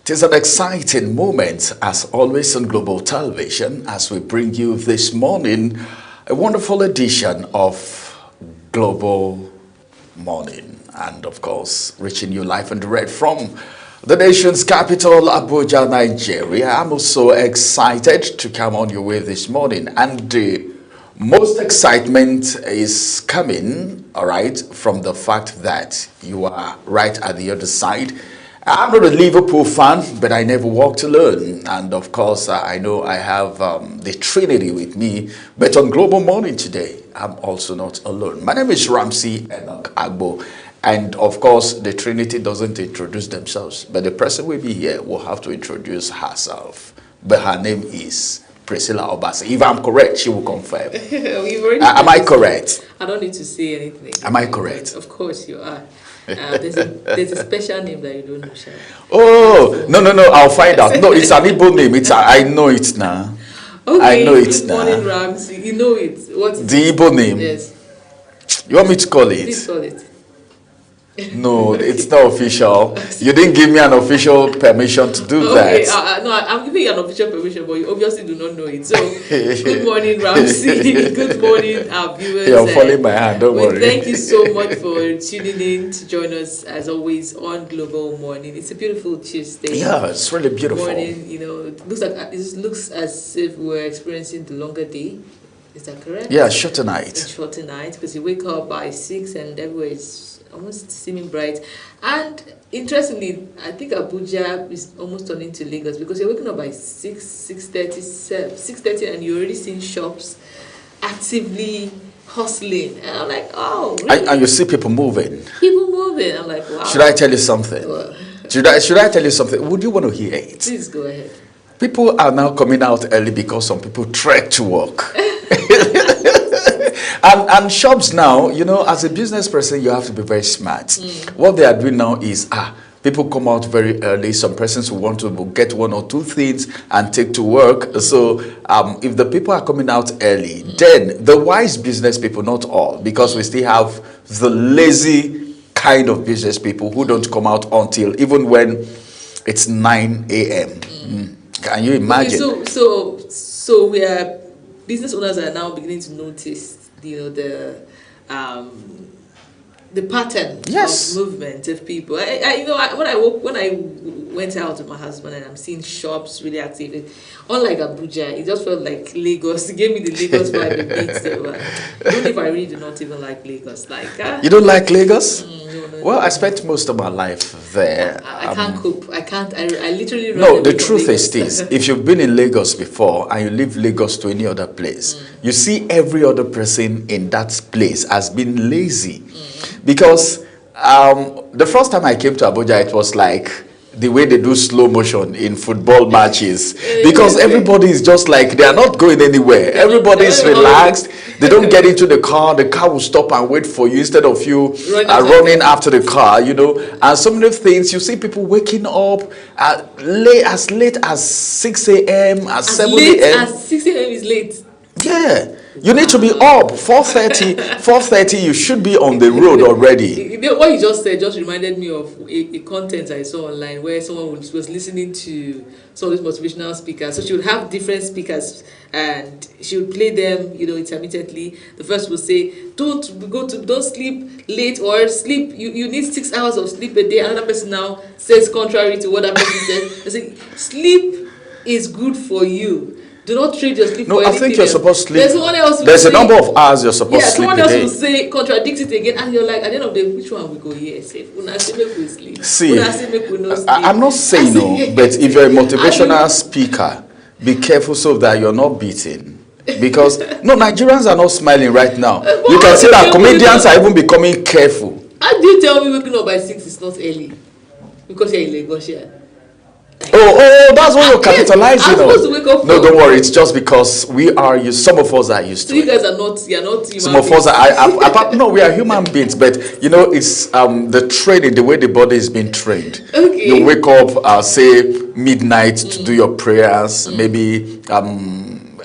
It is an exciting moment, as always, on Global Television, as we bring you this morning a wonderful edition of Global Morning. And of course, reaching you live and direct from the nation's capital, Abuja, Nigeria. I'm also excited to come on your way this morning. And the most excitement is coming, all right, from the fact that you are right at the other side. I'm not a Liverpool fan, but I never walk alone. And of course, I know I have the Trinity with me. But on Global Morning today, I'm also not alone. My name is Ramsey Enoch Agbo. And of course, the Trinity doesn't introduce themselves. But the person will be here will have to introduce herself. But her name is Priscilla Obasi. If I'm correct, she will confirm. Am I correct? I don't need to say anything. Am I correct? Of course you are. There's a special name that you don't know, Sha. Oh, no, I'll find out. No, it's an Igbo name. I know it now. Okay, I know it good now. morning, Ramsey. You know it. What's The Igbo name? Yes. You want me to call it? Please call it. No, it's not official. You didn't give me an official permission to do Okay, that. no, I'm giving you an official permission, but you obviously do not know it. So, good morning, Ramsey. Good morning, our viewers. You're following my hand, don't worry. Thank you so much for tuning in to join us, as always, on Global Morning. It's a beautiful Tuesday. Yeah, it's really beautiful. Morning, you know, it looks as if we're experiencing the longer day. Is that correct? Yeah, shorter night. It's shorter night because you wake up by 6 and everywhere is almost seeming bright. And interestingly, I think Abuja is almost turning to Lagos because you're waking up by 6:30 and you're already seeing shops actively hustling. And I'm like, oh, really? And you see people moving. People moving. I'm like, wow. Should I tell you something? Well, Should I tell you something? Would you want to hear it? please go ahead. People are now coming out early because some people trek to work. and shops now, you know, as a business person, you have to be very smart. What they are doing now is, people come out very early. Some persons will want to get one or two things and take to work. So if the people are coming out early, then the wise business people, not all, because we still have the lazy kind of business people who don't come out until even when it's 9 a.m. Can you imagine? Okay, so we are business owners are now beginning to notice, you know, the pattern Yes. of movement of people. When I went out with my husband and I'm seeing shops really active, unlike Abuja, it just felt like Lagos. It gave me the Lagos vibe a bit. So, even if I really do not even like Lagos, You don't like Lagos? No. Well, I spent most of my life there. I can't cope. I can't. I literally run No, away the from truth is Lagos. this. If you've been in Lagos before and you leave Lagos to any other place, you see every other person in that place has been lazy. Because the first time I came to Abuja, it was like the way they do slow motion in football matches. Because everybody is just like, they are not going anywhere. Everybody is relaxed. They don't get into the car will stop and wait for you instead of you running after the car, you know. And so many things, you see people waking up as late as 6 a.m., as 7 a.m. As 6 a.m. is late. Yeah. You need to be up 4:30 you should be on the road already. What you just said just reminded me of a content I saw online where someone was listening to some of these motivational speakers. So she would have different speakers and she would play them, you know, intermittently. The first would say, don't sleep late or sleep, you need 6 hours of sleep a day. Another person now says contrary to what that person said. They say, sleep is good for you. Do not trade your sleep for anything. No, I think you're supposed to sleep. There's someone else. There's a number of hours you're supposed to sleep a day. Someone else will say, contradict it again, and you're like, at the end of the day, which one we go here? Safe. Una say make we sleep. See, Una say make we no sleep. I'm not saying no, but if you're a motivational speaker, be careful so that you're not beaten. Because, no, Nigerians are not smiling right now. You can see that comedians are even becoming careful. How do you tell me waking up by 6 is not early? Because you're in Lagos here. Oh, that's what you're capitalizing I'm supposed to wake up No, from- don't worry. It's just because we are used. Some of us are used So to you it. guys are not human Some of us are. No, we are human beings, but you know, it's the training, the way the body is being trained. Okay. You wake up, say midnight to do your prayers, maybe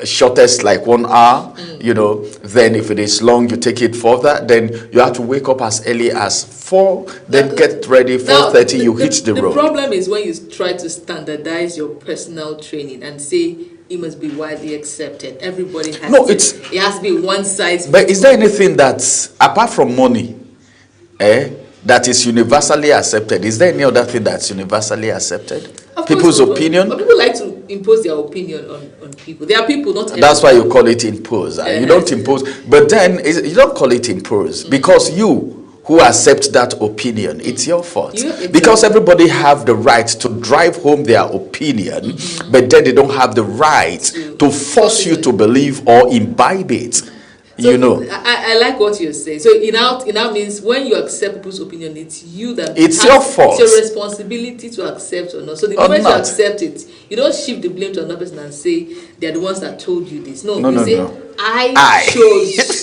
shortest like 1 hour. then if it is long, you take it further. Then you have to wake up as early as 4, then get ready, 4:30, you hit the road. The problem is when you try to standardize your personal training and say it must be widely accepted. Everybody has it has to be one size. But is there anything that's, apart from money, that is universally accepted? Is there any other thing that's universally accepted? People's opinion? But people like to impose their opinion on people. There are people, not everyone. That's why you call it impose. You don't impose. But then you don't call it impose because you who accept that opinion, it's your fault. Because everybody have the right to drive home their opinion, but then they don't have the right to force you to believe or imbibe it. So I like what you're saying. So it now means when you accept people's opinion, it's you that it's your fault. It's your responsibility to accept or not. So the moment you accept it, you don't shift the blame to another person and say they're the ones that told you this. No, you say I chose.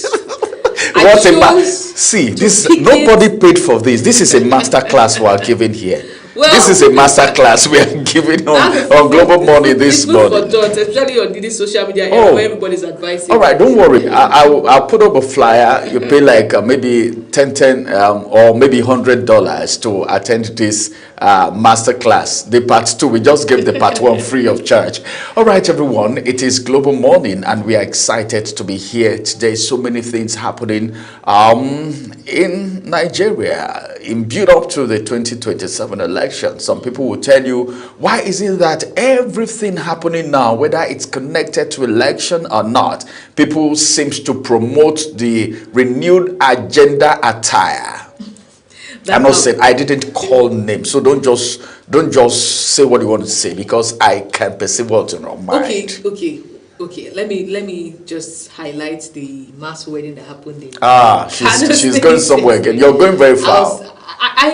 See, nobody paid for this. This is a master class we are giving here. Well, this is a master class we are giving on Global Money this morning. For George, especially on this social media where everybody's advising. All right, don't worry. I'll put up a flyer. You pay like maybe $10 or maybe $100 to attend this master class. The part 2, we just gave the part 1 free of charge. All right, everyone. It is Global Morning, and we are excited to be here today. So many things happening in Nigeria in build up to the 2027 election. Some people will tell you, why is it that everything happening now, whether it's connected to election or not, people seems to promote the renewed agenda attire? I must say, I didn't call names, so don't just say what you want to say, because I can perceive what's in your mind. Okay. Let me just highlight the mass wedding that happened in. She's going somewhere again. You're going very far.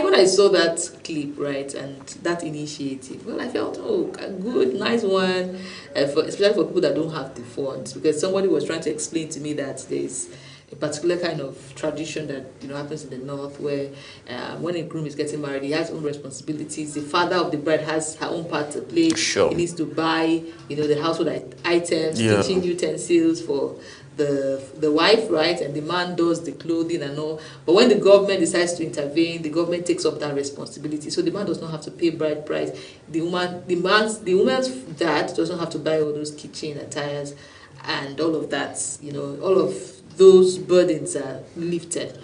When I saw that clip, right, and that initiative, well, I felt, a good, nice one, especially for people that don't have the funds, because somebody was trying to explain to me that there's a particular kind of tradition that happens in the north, where when a groom is getting married, he has own responsibilities. The father of the bride has her own part to play. Sure. He needs to buy, the household items, kitchen utensils for the wife, right, and the man does the clothing and all. But when the government decides to intervene, the government takes up that responsibility. So the man does not have to pay bride price. The woman's dad doesn't have to buy all those kitchen attires and all of that. All of those burdens are lifted.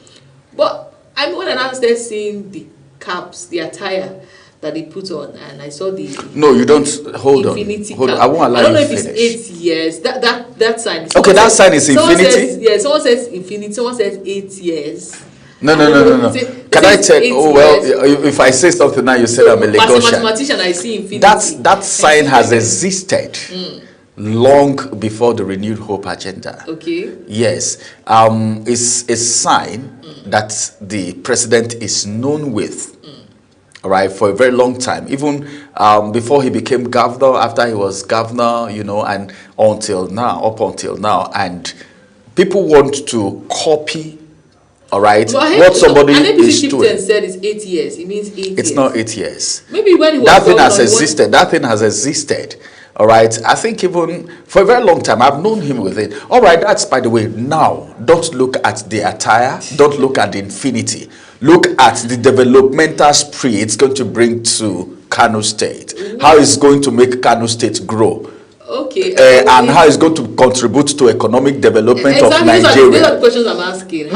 But when I now started seeing the caps, the attire that they put on, and I saw the you don't hold on. I won't allow you to finish. I don't know if it's 8 years. That sign. Okay, that sign is infinity. Someone says infinity. Someone says 8 years. No. Can I tell? If I say something now, you said I'm a Lagosian. As a mathematician, I see infinity. That sign has existed long before the Renewed Hope agenda. Okay. Yes, it's a sign that the president is known with. All right, for a very long time, even before he became governor, after he was governor, and up until now, and people want to copy, all right, what somebody is doing. Said it's 8 years. It means 8 years. It's not 8 years. Maybe when he was that thing has existed. That thing has existed. All right, I think even for a very long time, I've known him with it. All right, that's by the way. Now, don't look at the attire. Don't look at the infinity. Look at the developmental spree it's going to bring to Kano State. How it's going to make Kano State grow. Okay. And how it's going to contribute to economic development of Nigeria. These are the questions I'm asking.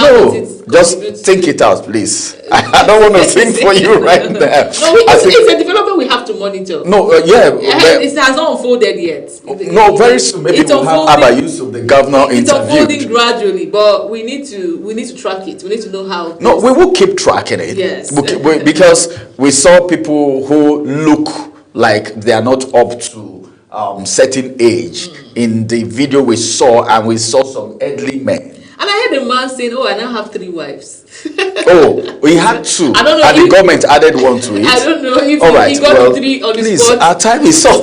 Just think it out, please. I don't want to think for you right now. It's a development we have to monitor. It has not unfolded yet. Very soon. Maybe we'll have Abba Yusuf, the governor, interviewed. It's unfolding gradually, but we need to track it. We need to know how. No, we will keep tracking it. Yes. Because we saw people who look like they are not up to certain age in the video we saw, and we saw some elderly men. And I heard a man saying, I now have 3 wives. We had 2. I don't know. And the government added 1 to it. I don't know if he got 3 on the spot. Our time is so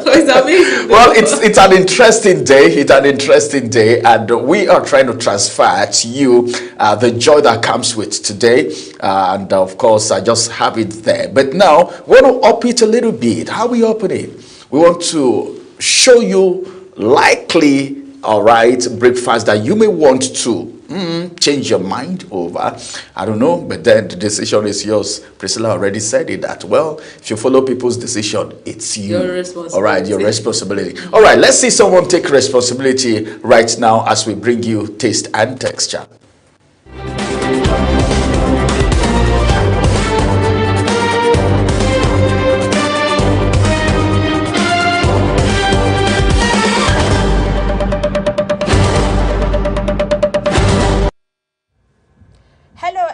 It's amazing. Well, it's an interesting day. It's an interesting day, and we are trying to transfer to you the joy that comes with today. And of course, I just have it there. But now, we want to up it a little bit. How we open it? We want to show you likely, all right, breakfast that you may want to change your mind over. I don't know, but then the decision is yours. Priscilla already said it that, well, if you follow people's decision, it's you. Your responsibility. All right, your responsibility. All right, let's see someone take responsibility right now as we bring you taste and texture.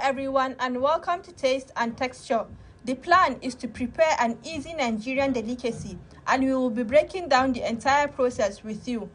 Everyone, and welcome to Taste and Texture. The plan is to prepare an easy Nigerian delicacy, and we will be breaking down the entire process with you.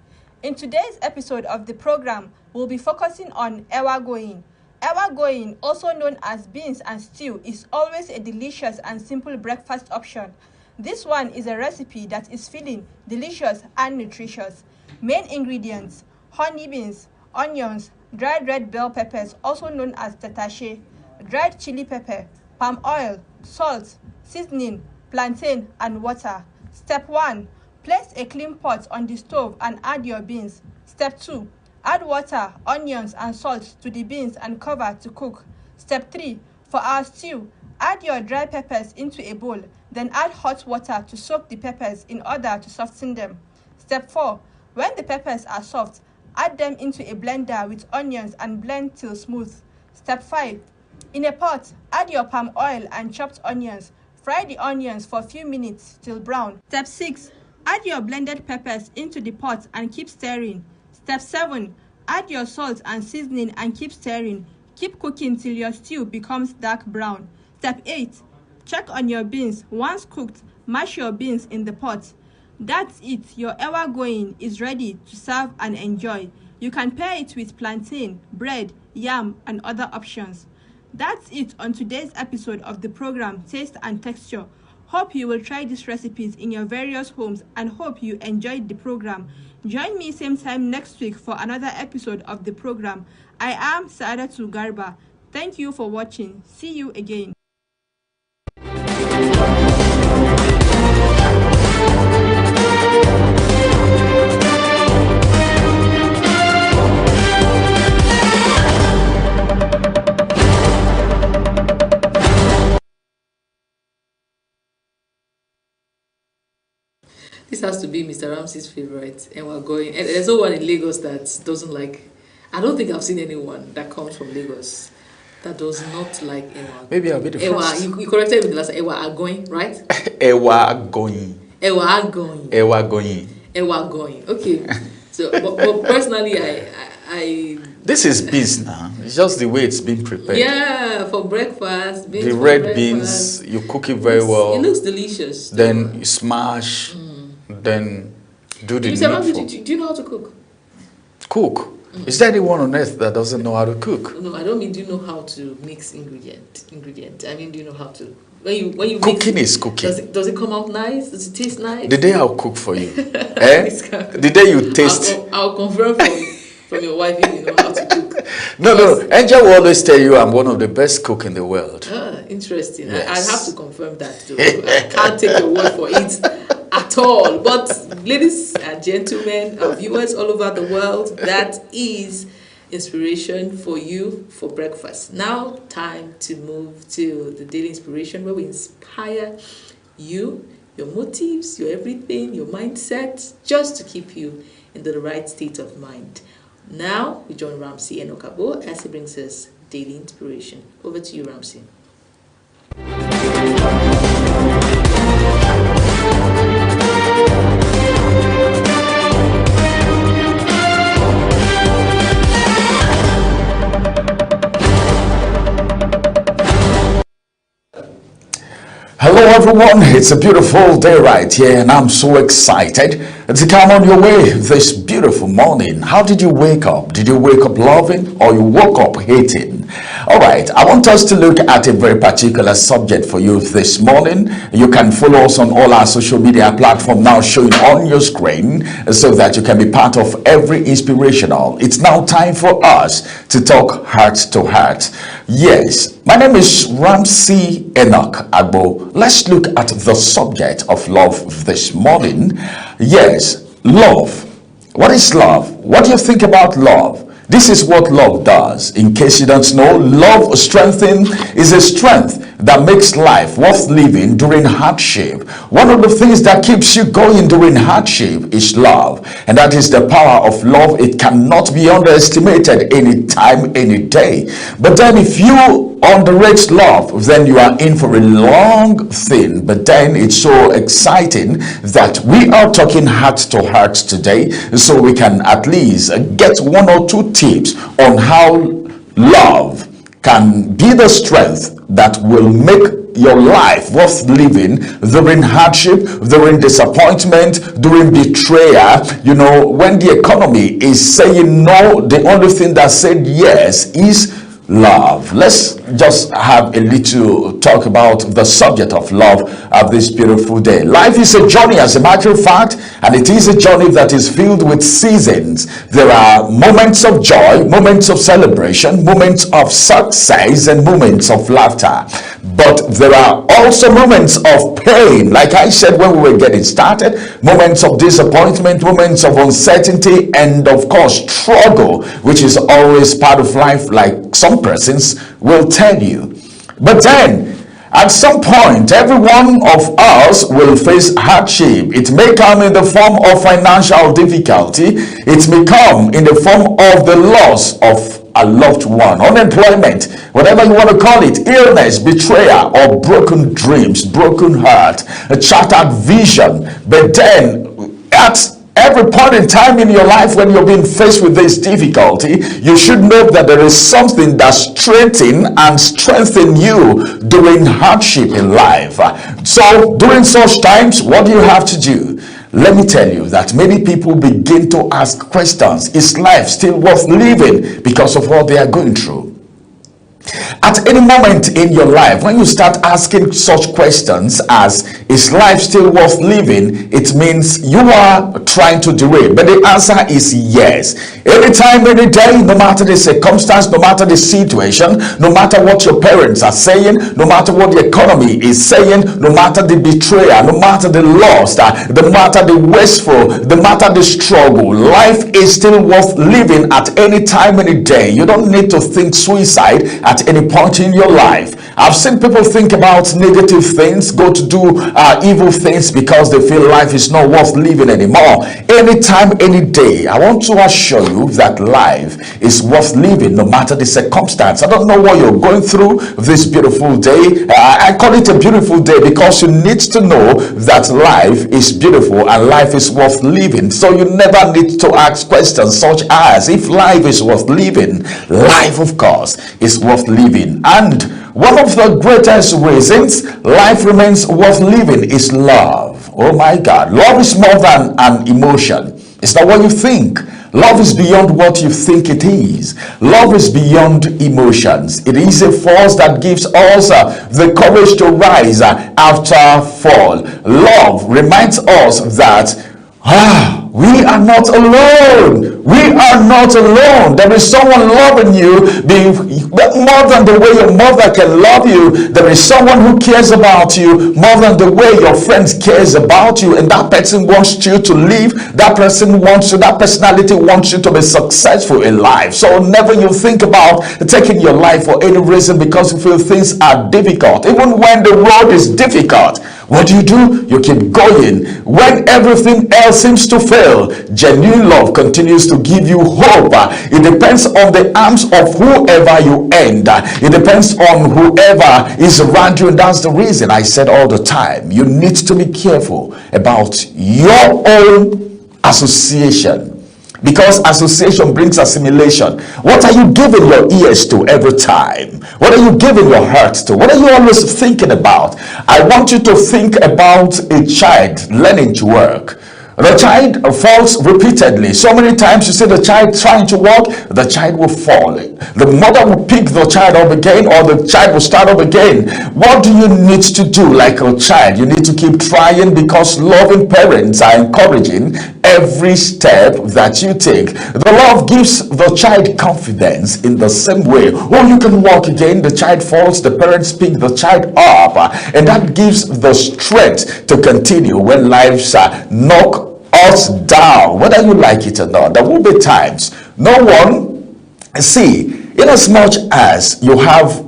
In today's episode of the program, we'll be focusing on ewa goyin. Ewa goyin, also known as beans and stew, is always a delicious and simple breakfast option. This one is a recipe that is filling, delicious and nutritious. Main ingredients: honey beans, onions, dried red bell peppers, also known as tatashe, dried chili pepper, palm oil, salt, seasoning, plantain, and water. Step 1. Place a clean pot on the stove and add your beans. Step 2. Add water, onions, and salt to the beans and cover to cook. Step 3. For our stew, add your dry peppers into a bowl, then add hot water to soak the peppers in order to soften them. Step 4. When the peppers are soft, add them into a blender with onions and blend till smooth. Step 5. In a pot, add your palm oil and chopped onions. Fry the onions for a few minutes till brown. Step 6. Add your blended peppers into the pot and keep stirring. Step 7. Add your salt and seasoning and keep stirring. Keep cooking till your stew becomes dark brown. Step 8. Check on your beans. Once cooked, mash your beans in the pot. That's it, your ewa goyin is ready to serve and enjoy. You can pair it with plantain, bread, yam, and other options. That's it on today's episode of the program Taste and Texture. Hope you will try these recipes in your various homes and hope you enjoyed the program. Join me same time next week for another episode of the program. I am Saadatu Garba. Thank you for watching. See you again. This has to be Mr. Ramsey's favorite, and we're going. And there's no one in Lagos that doesn't like. I don't think I've seen anyone that comes from Lagos that does not like ewa. Maybe I'll be the first. You corrected me the last. Ewa agoyin, right? Ewa goyin. Ewa agoyin. Ewa goyin. Ewa goyin. Okay. So, but personally, I. This is beans now. It's just the way it's been prepared. Yeah, for breakfast. Beans the for red breakfast. beans, you cook it very well. It looks delicious. Then you smash. Then do the needful. Do you know how to cook? Cook. Is there anyone on earth that doesn't know how to cook? No, I don't mean do you know how to mix ingredient. I mean, do you know how to when you cooking mix is cooking. Does it come out nice? Does it taste nice? The day I'll cook for you. The day you taste. I'll confirm from your wife if you know how to cook. No. Angel will always tell you I'm one of the best cooks in the world. Interesting. Yes. I have to confirm that too. I can't take your word for it at all. But ladies and gentlemen, our viewers all over the world, that is inspiration for you for breakfast. Now, time to move to the daily inspiration where we inspire you, your motives, your everything, your mindset, just to keep you in the right state of mind. Now, we join Ramsey Enokabo as he brings us daily inspiration. Over to you, Ramsey. Hello everyone, it's a beautiful day right here and I'm so excited to come on your way this beautiful morning. How did you wake up? Did you wake up loving or you woke up hating? Alright, I want us to look at a very particular subject for you this morning. You can follow us on all our social media platforms now showing on your screen so that you can be part of every inspirational. It's now time for us to talk heart to heart. Yes, my name is Ramsey Enoch Agbo. Let's look at the subject of love this morning. Yes, love. What is love? What do you think about love? This is what love does. In case you don't know, love strengthening is a strength that makes life worth living during hardship. One of the things that keeps you going during hardship is love. And that is the power of love. It cannot be underestimated any time, any day. But then if you underrate love, then you are in for a long thing. But then it's so exciting that we are talking heart to heart today, so we can at least get one or two tips on how love can be the strength that will make your life worth living during hardship, during disappointment, during betrayal. You know, when the economy is saying no, the only thing that said yes is love. Let's just have a little talk about the subject of love of this beautiful day. Life is a journey, as a matter of fact, and it is a journey that is filled with seasons. There are moments of joy, moments of celebration, moments of success, and moments of laughter. But there are also moments of pain, like I said when we were getting started, moments of disappointment, moments of uncertainty, and of course struggle, which is always part of life, like some persons will tell you. But then at some point, every one of us will face hardship. It may come in the form of financial difficulty. It may come in the form of the loss of a loved one, unemployment, whatever you want to call it, illness, betrayal, or broken dreams, broken heart, a shattered vision. But then at every point in time in your life when you're being faced with this difficulty, you should know that there is something that strengthens you during hardship in life. So during such times, what do you have to do? Let me tell you that many people begin to ask questions. Is life still worth living because of what they are going through? At any moment in your life, when you start asking such questions as, is life still worth living, it means you are trying to derail. But the answer is yes. Anytime, any day, no matter the circumstance, no matter the situation, no matter what your parents are saying, no matter what the economy is saying, no matter the betrayal, no matter the loss, no matter the wasteful, no matter the struggle, life is still worth living at any time, any day. You don't need to think suicide at any point in your life. I've seen people think about negative things, go to do evil things because they feel life is not worth living anymore. Anytime, any day, I want to assure you that life is worth living no matter the circumstance. I don't know what you're going through this beautiful day. I call it a beautiful day because you need to know that life is beautiful and life is worth living. So you never need to ask questions such as, if life is worth living, life of course is worth living. And one of the greatest reasons life remains worth living is love. Oh my God, love is more than an emotion. It's not what you think. Love is beyond what you think it is. Love is beyond emotions. It is a force that gives us the courage to rise after fall. Love reminds us that we are not alone. We are not alone. There is someone loving you more than the way your mother can love you. There is someone who cares about you more than the way your friends cares about you. And that person wants you to live. That person wants you, that personality wants you to be successful in life. So never you think about taking your life for any reason because you feel things are difficult. Even when the road is difficult, what do? You keep going. When everything else seems to fail, genuine love continues to give you hope. It depends on the arms of whoever you end. It depends on whoever is around you. And that's the reason I said all the time, you need to be careful about your own association. Because association brings assimilation. What are you giving your ears to every time? What are you giving your heart to? What are you always thinking about? I want you to think about a child learning to work. The child falls repeatedly. So many times you see the child trying to walk, the child will fall. The mother will pick the child up again, or the child will start up again. What do you need to do like a child? You need to keep trying, because loving parents are encouraging every step that you take. The love gives the child confidence in the same way. Oh, you can walk again. The child falls, the parents pick the child up, and that gives the strength to continue when lives knock us down, whether you like it or not. There will be times no one, see, in as much as you have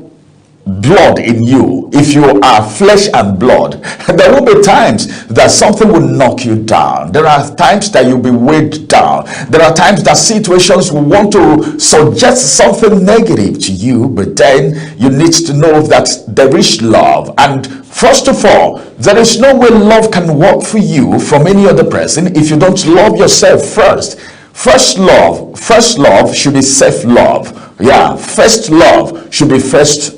blood in you, if you are flesh and blood, there will be times that something will knock you down. There are times that you'll be weighed down. There are times that situations will want to suggest something negative to you, but then you need to know that there is love. And first of all, there is no way love can work for you from any other person if you don't love yourself first. First love should be self-love. Yeah, first love should be first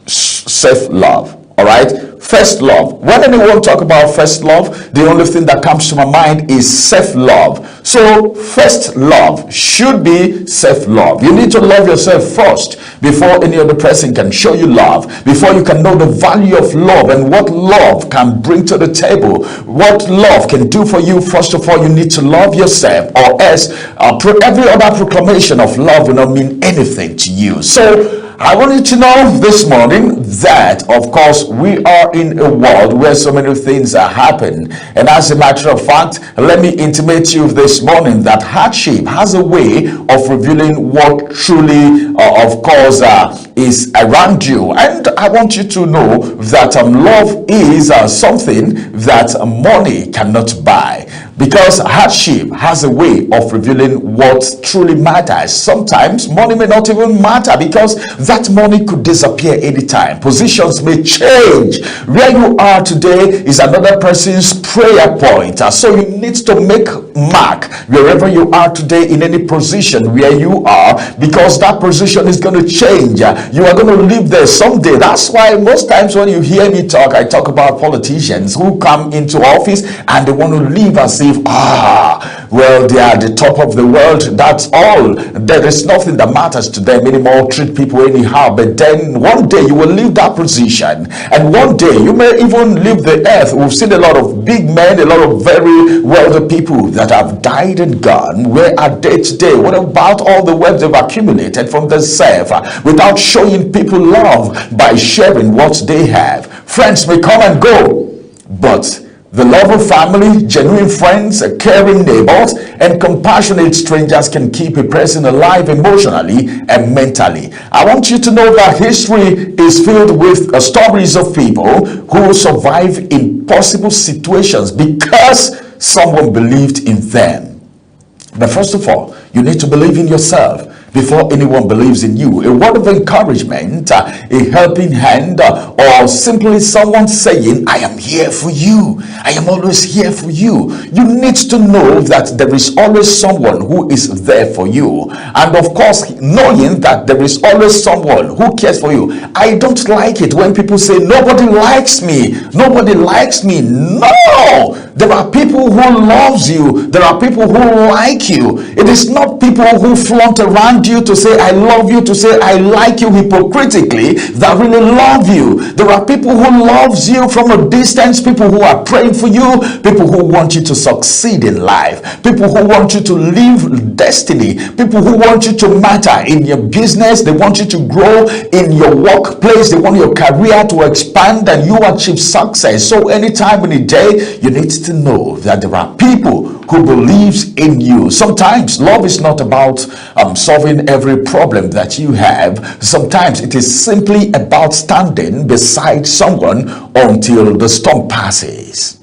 self-love. All right, first love. When anyone talk about first love, the only thing that comes to my mind is self-love. So first love should be self-love. You need to love yourself first before any other person can show you love, before you can know the value of love and what love can bring to the table, what love can do for you. First of all, you need to love yourself, or else every other proclamation of love will not mean anything to you. So I want you to know this morning that, of course, we are in a world where so many things are happening. And as a matter of fact, let me intimate you this morning that hardship has a way of revealing what truly, of course, is around you. And I want you to know that love is something that money cannot buy. Because hardship has a way of revealing what truly matters. Sometimes money may not even matter because that money could disappear anytime. Positions may change. Where you are today is another person's prayer point. So you need to make mark wherever you are today in any position where you are, because that position is going to change. You are going to live there someday. That's why most times when you hear me talk, I talk about politicians who come into office and they want to live as if, well, they are the top of the world. That's all. There is nothing that matters to them anymore. Treat people anyhow. But then one day you will leave that position, and one day you may even leave the earth. We've seen a lot of big men, a lot of very wealthy people that have died and gone. Where are they today? What about all the wealth they've accumulated from themselves without showing people love by sharing what they have? Friends may come and go, but the love of family, genuine friends, caring neighbors, and compassionate strangers can keep a person alive emotionally and mentally. I want you to know that history is filled with stories of people who survive impossible situations because someone believed in them. But first of all, you need to believe in yourself before anyone believes in you. A word of encouragement, a helping hand, or simply someone saying, I am here for you. I am always here for you. You need to know that there is always someone who is there for you. And of course, knowing that there is always someone who cares for you. I don't like it when people say, nobody likes me. Nobody likes me. No! There are people who loves you. There are people who like you. It is not people who flaunt around you to say I love you, to say I like you hypocritically, that really love you. There are people who loves you from a distance, people who are praying for you, people who want you to succeed in life, people who want you to live destiny, people who want you to matter in your business. They want you to grow in your workplace. They want your career to expand and you achieve success. So anytime in the day, you need to know that there are people who believes in you. Sometimes love is not about solving every problem that you have. Sometimes it is simply about standing beside someone until the storm passes.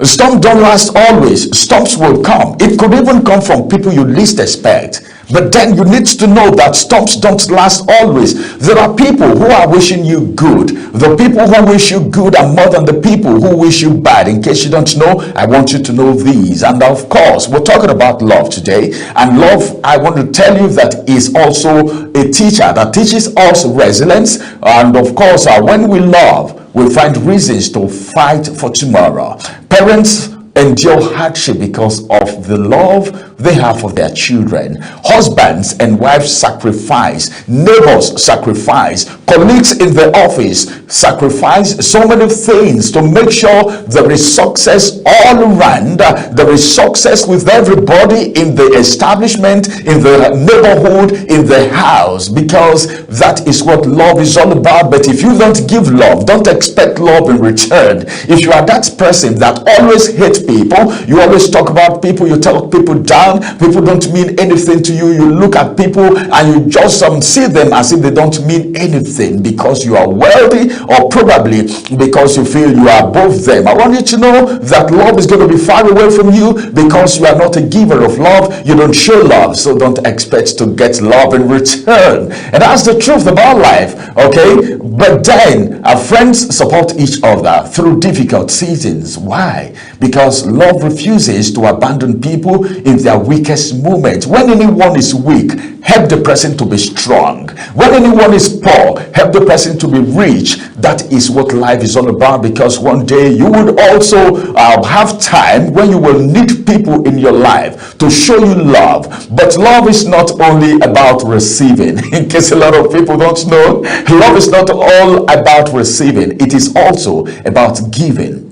Storms don't last always. Storms will come. It could even come from people you least expect. But then you need to know that storms don't last always. There are people who are wishing you good. The people who wish you good are more than the people who wish you bad. In case you don't know, I want you to know these. And of course, we're talking about love today. And love, I want to tell you, that is also a teacher that teaches us resilience. And of course, when we love, we find reasons to fight for tomorrow. Parents endure hardship because of the love they have for their children. Husbands and wives sacrifice, neighbors sacrifice, colleagues in the office sacrifice so many things to make sure there is success all around. There is success with everybody in the establishment, in the neighborhood, in the house, because that is what love is all about. But if you don't give love, don't expect love in return. If you are that person that always hates people, you always talk about people, you talk people down, people don't mean anything to you, you look at people and you just see them as if they don't mean anything because you are wealthy, or probably because you feel you are above them. I want you to know that love is going to be far away from you because you are not a giver of love. You don't show love, so don't expect to get love in return. And that's the truth about life, okay? But then our friends support each other through difficult seasons. Why? Because love refuses to abandon people in their weakest moments. When anyone is weak, help the person to be strong. When anyone is poor, help the person to be rich. That is what life is all about, because one day you would also have time when you will need people in your life to show you love. But love is not only about receiving. In case a lot of people don't know, love is not all about receiving. It is also about giving.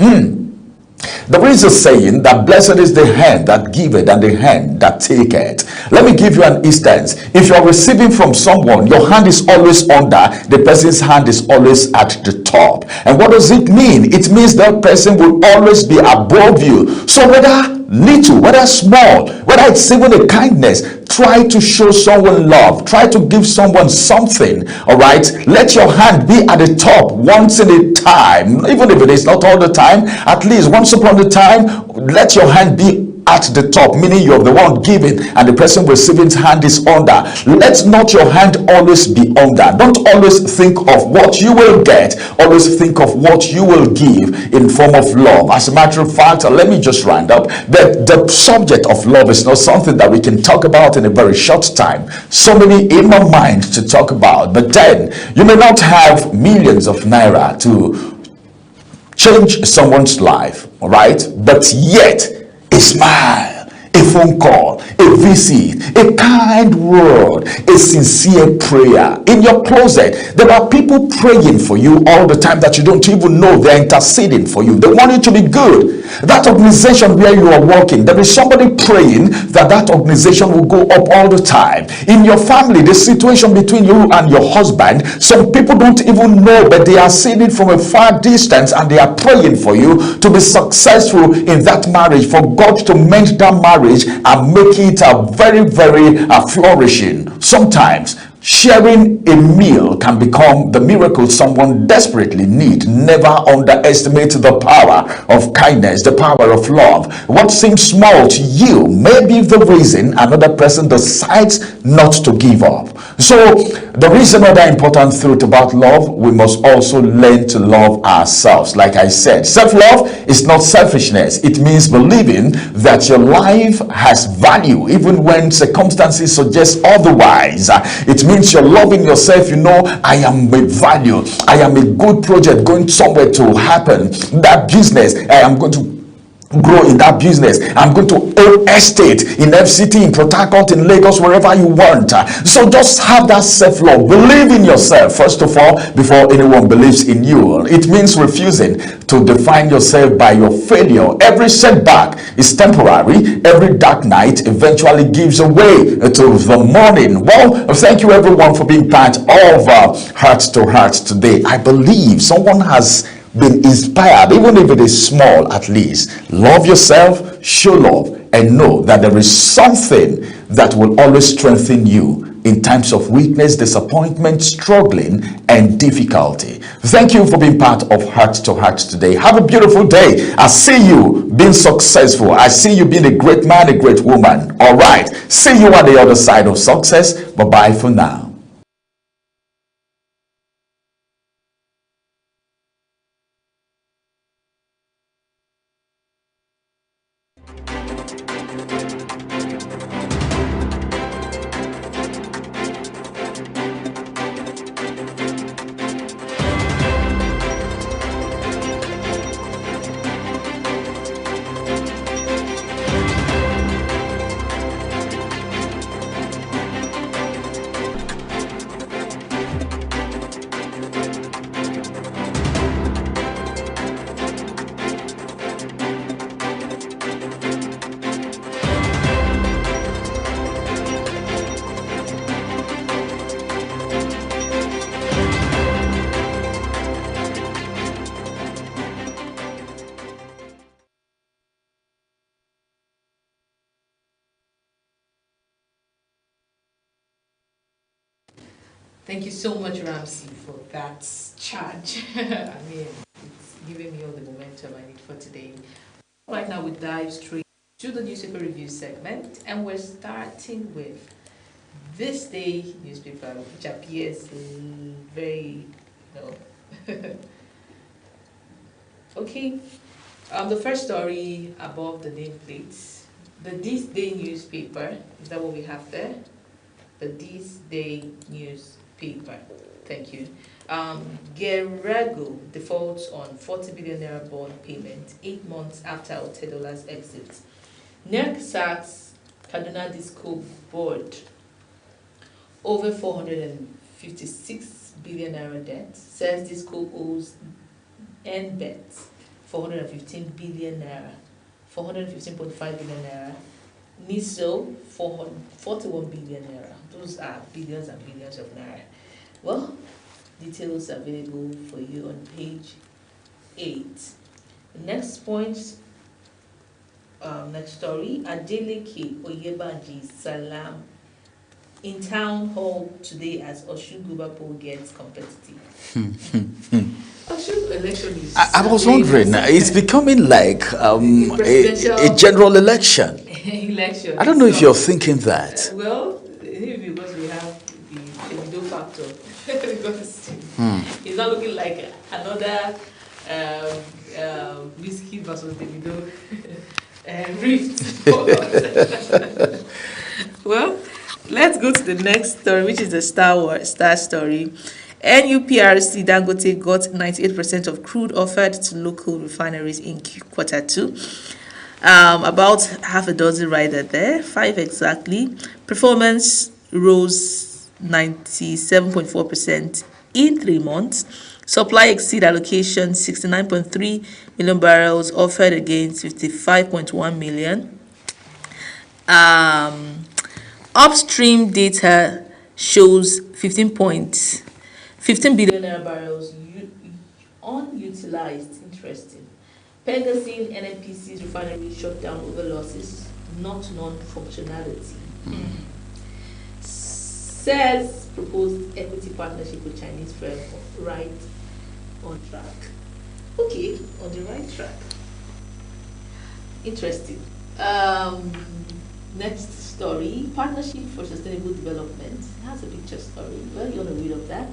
There is a saying that blessed is the hand that giveth and the hand that taketh. Let me give you an instance. If you are receiving from someone, your hand is always under, the person's hand is always at the top. And what does it mean? It means that person will always be above you. So whether little, whether small, whether it's even a kindness, try to show someone love. Try to give someone something. All right, let your hand be at the top once in a time, even if it is not all the time. At least once upon a time, let your hand be at the top, meaning you're the one giving and the person receiving's hand is under. Let not your hand always be under. Don't always think of what you will get, always think of what you will give in form of love. As a matter of fact, let me just round up that the subject of love is not something that we can talk about in a very short time. So many in my mind to talk about, but then you may not have millions of naira to change someone's life, all right, but yet a smile, a phone call, a visit, a kind word, a sincere prayer. In your closet, there are people praying for you all the time that you don't even know. They're interceding for you. They want you to be good. That organization where you are working, there is somebody praying that that organization will go up all the time. In your family, the situation between you and your husband, some people don't even know, but they are seeing it from a far distance and they are praying for you to be successful in that marriage, for God to mend that marriage and make it a very, very flourishing. Sometimes sharing a meal can become the miracle someone desperately needs. Never underestimate the power of kindness, the power of love. What seems small to you may be the reason another person decides not to give up. So there is another important truth about love. We must also learn to love ourselves. Like I said, self-love is not selfishness. It means believing that your life has value even when circumstances suggest otherwise. It means you're loving yourself. You know, I am a value. I am a good project going somewhere to happen. That business, I am going to grow in that business. I'm going to own estate in FCT, in Port Harcourt, in Lagos, wherever you want. So just have that self-love. Believe in yourself, first of all, before anyone believes in you. It means refusing to define yourself by your failure. Every setback is temporary. Every dark night eventually gives away to the morning. Well, thank you everyone for being part of Heart to Heart today. I believe someone has been inspired, even if it is small. At least love yourself, show love, and know that there is something that will always strengthen you in times of weakness, disappointment, struggling, and difficulty. Thank you for being part of Heart to Heart today. Have a beautiful day. I see you being successful. I see you being a great man, a great woman. All right, see you on the other side of success. Bye bye for now. Thank you so much, Ramsey, for that charge. I mean, it's giving me all the momentum I need for today. Right now, we dive straight to the newspaper review segment, and we're starting with This Day newspaper, which appears very, okay. The first story above the nameplates, the This Day newspaper, is that what we have there? The This Day newspaper. Thank you. Gerrego defaults on 40 billion naira bond payment 8 months after Otedola's exit. NERC sacks Kaduna Disco board over 456 billion naira debt, says Disco owes NBET 415 billion naira, 415.5 billion naira, NISO 41 billion naira. Those are billions and billions of naira. Well, details available for you on page 8. Next point, next story, Adeleke Oyebanji Salam in town hall today as Osun Guber poll gets competitive. Osun election is... I was wondering, it's becoming like a general election. Election. I don't know if you're thinking that. Well, maybe because we have the Davido factor. Because it's not looking like another Whiskey versus Davido rift. Well, let's go to the next story, which is the Star story. NUPRC Dangote got 98% of crude offered to local refineries in Q2. About half a dozen rider there, 5 exactly. Performance rose 97.4% in 3 months. Supply exceed allocation 69.3 million barrels offered against 55.1 million. Upstream data shows 15 billion naira barrels unutilized. Interesting. Pegasin NNPC's refinery shut down over losses, not non-functionality. Says proposed equity partnership with Chinese firm right on track. Okay, on the right track. Interesting. Next story, Partnership for Sustainable Development. Has a picture story. Well, you want to read of that.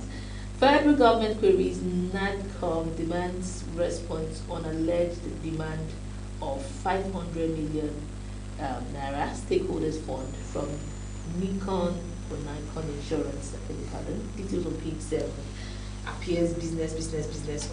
Federal government queries NADCOM demands response on alleged demand of 500 million naira stakeholders fund from Nikon for Nikon Insurance. Details on page 7. Appears business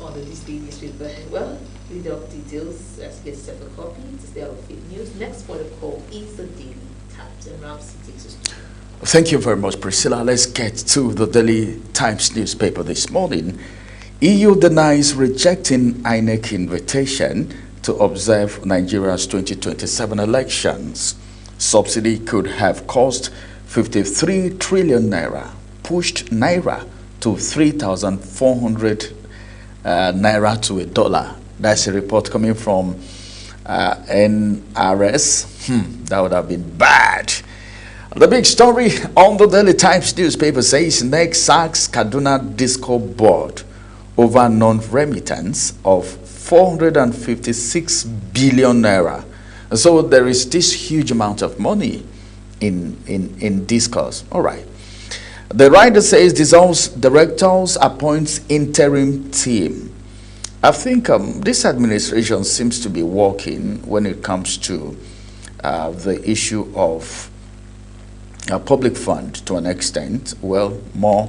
on the This Day newspaper. Well, read up details as you get separate copy to stay out of fake news. Next point of call is the Daily Times, and Ramsey takes us to. Thank you very much, Priscilla. Let's get to the Daily Times newspaper this morning. EU denies rejecting INEC invitation to observe Nigeria's 2027 elections. Subsidy could have cost 53 trillion naira, pushed naira to 3,400 naira to a dollar. That's a report coming from NRS. That would have been bad. The big story on the Daily Times newspaper says NEC sacks Kaduna Disco board over non-remittance of 456 billion naira. So there is this huge amount of money in discourse. All right. The writer says dissolves directors, appoints interim team. I think this administration seems to be working when it comes to the issue of public fund to an extent. Well, more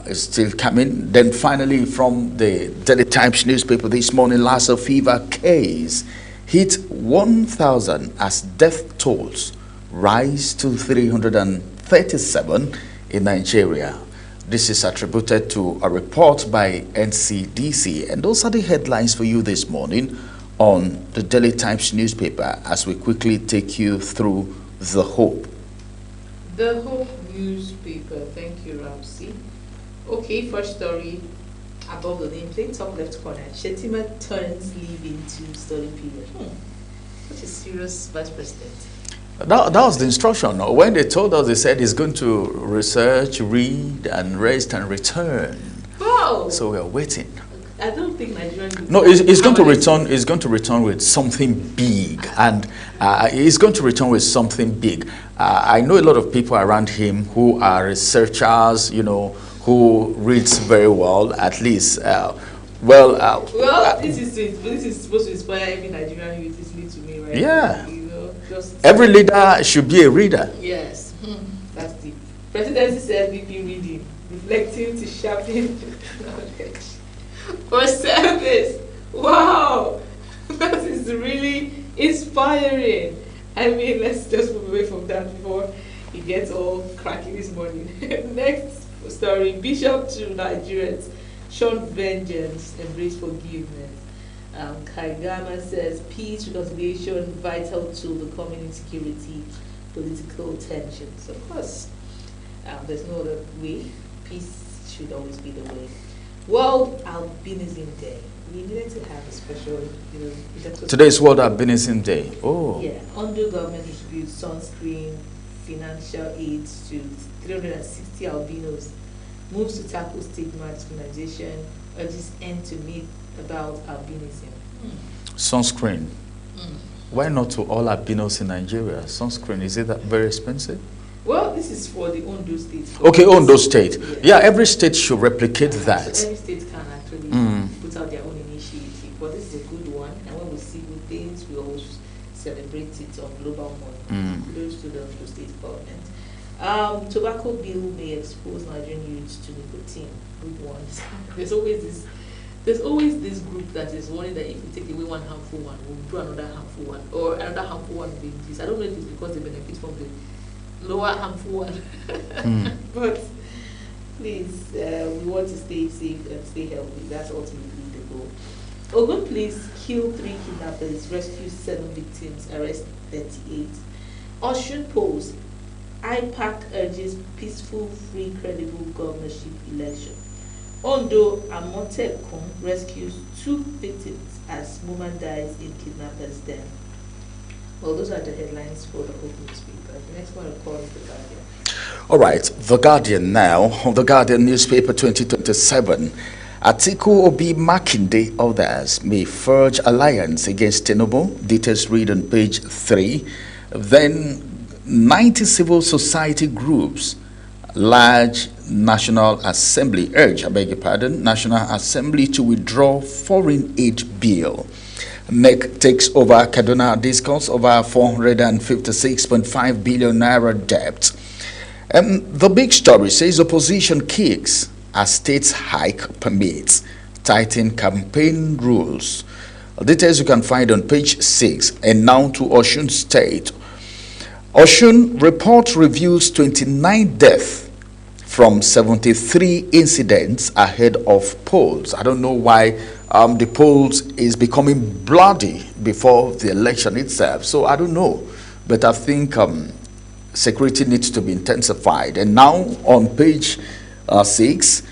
is still coming. Then finally, from the Daily Times newspaper this morning, Lassa fever case hit 1,000 as death tolls rise to 337 in Nigeria. This is attributed to a report by NCDC, and those are the headlines for you this morning on the Daily Times newspaper as we quickly take you through the Hope. The Hope newspaper. Thank you, Ramsey. Okay, first story above the nameplate, top left corner. Shetima turns leave into study period. Such a serious vice president. That was the instruction. When they told us, they said he's going to research, read, and rest and return. Wow. So we are waiting. I don't think Nigerians. No, he's going to return. He's going to return with something big, and he's going to return with something big. I know a lot of people around him who are researchers. You know, who reads very well, at least. This is supposed to inspire every Nigerian youth listening to me, right? Yeah. You know, just every leader should be a reader. yes. That's the presidency says we be reading, reflecting to sharpen knowledge. For service. Wow. That is really inspiring. I mean, let's just move away from that before it gets all cracky this morning. Next story, Bishop to Nigerians, shun vengeance, embrace forgiveness. Kaigama says, peace, reconciliation, vital to the community security, political tensions. Of course, there's no other way. Peace should always be the way. World Albinism Day. We needed to have a special, Today is World Albinism Day. Oh. Yeah. Ondo government distributes sunscreen, financial aid to 360 albinos. Moves to tackle stigma, discrimination, urges end to myth about albinism. Sunscreen. Why not to all albinos in Nigeria? Sunscreen, is it that very expensive? Well, this is for the Ondo state. Okay, Ondo state. Yeah, every state should replicate that. So every state can actually put out their own initiative. But this is a good one. And when we see good things, we always celebrate it on global month. Kudos to the Ondo state government. Tobacco bill may expose Nigerian youths to nicotine. Good ones. There's always this group that is warning that if you take away one harmful one, we'll do another harmful one, or another harmful one will be increased. I don't know if it's because they benefit from the lower harmful one. But please, we want to stay safe and stay healthy. That's ultimately the goal. Ogun police kill 3 kidnappers, rescue 7 victims, arrest 38. Osun Post, IPAC urges peaceful, free, credible governorship election. Ondo Amotekun rescues 2 victims as woman dies in kidnappers' den. Well, those are the headlines for the Ogun newspaper. The next one, of course, is The Guardian. All right, The Guardian now. The Guardian newspaper 2027. Atiku Obi Makinde others may forge alliance against Tinubu. Details read on page 3. Then 90 civil society groups, large National Assembly National Assembly to withdraw foreign aid bill. NEC takes over Kaduna discounts over 456.5 billion naira debt. The big story says opposition kicks as states hike permits, tighten campaign rules. Details you can find on page 6. And now to Osun State. Osun report reveals 29 deaths from 73 incidents ahead of polls. I don't know why the polls is becoming bloody before the election itself. So I don't know. But I think security needs to be intensified. And now on page 6,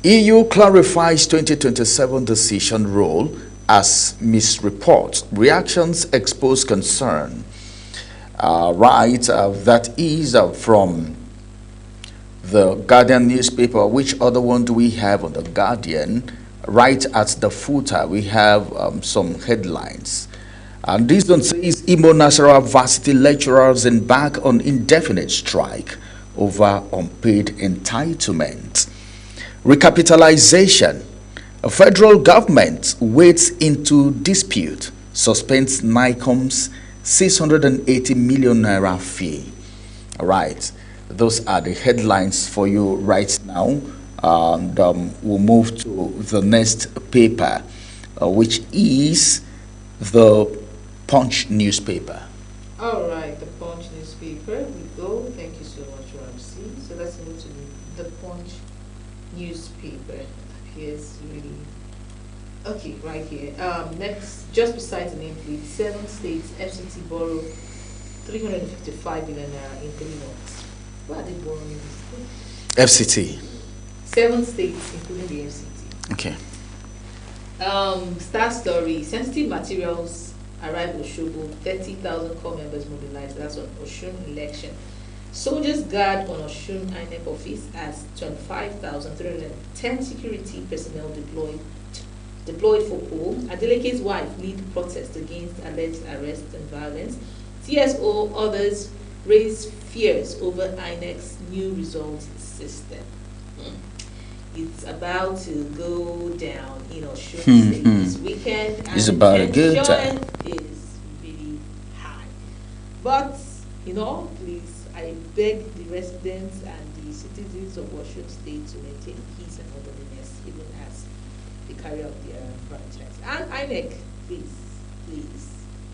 EU clarifies 2027 decision role as misreports. Reactions expose concern. That is from the Guardian newspaper. Which other one do we have on the Guardian? Right at the footer, we have some headlines. And this one says Imo National Varsity lecturers embark on indefinite strike over unpaid entitlement. Recapitalization. A federal government wades into dispute, suspends NICOM's 680 million naira fee. All right, those are the headlines for you right now. And we'll move to the next paper, which is the Punch newspaper. All right, the Punch newspaper. We go. Thank you so much, Ramsey. So let's move to the Punch newspaper. It appears really okay right here. Next, just beside the nameplate, 7 states FCT borrow 355 billion naira in 3 months. Why are they borrowing this thing? FCT. 7 states, including the FCT. Okay. Star story: sensitive materials arrive Oshobo, 30,000 core members mobilized. That's on Oshun election. Soldiers guard on Oshun INEC office as 25,310 security personnel deployed for poll. Adeleke's wife lead protest against alleged arrest and violence. TSO others raise fears over INEC's new results system. It's about to go down in Osun State this weekend. It's about a good time. Is really high. But, please, I beg the residents and the citizens of Osun State to maintain peace and orderliness even as they carry out their franchise. And INEC, please,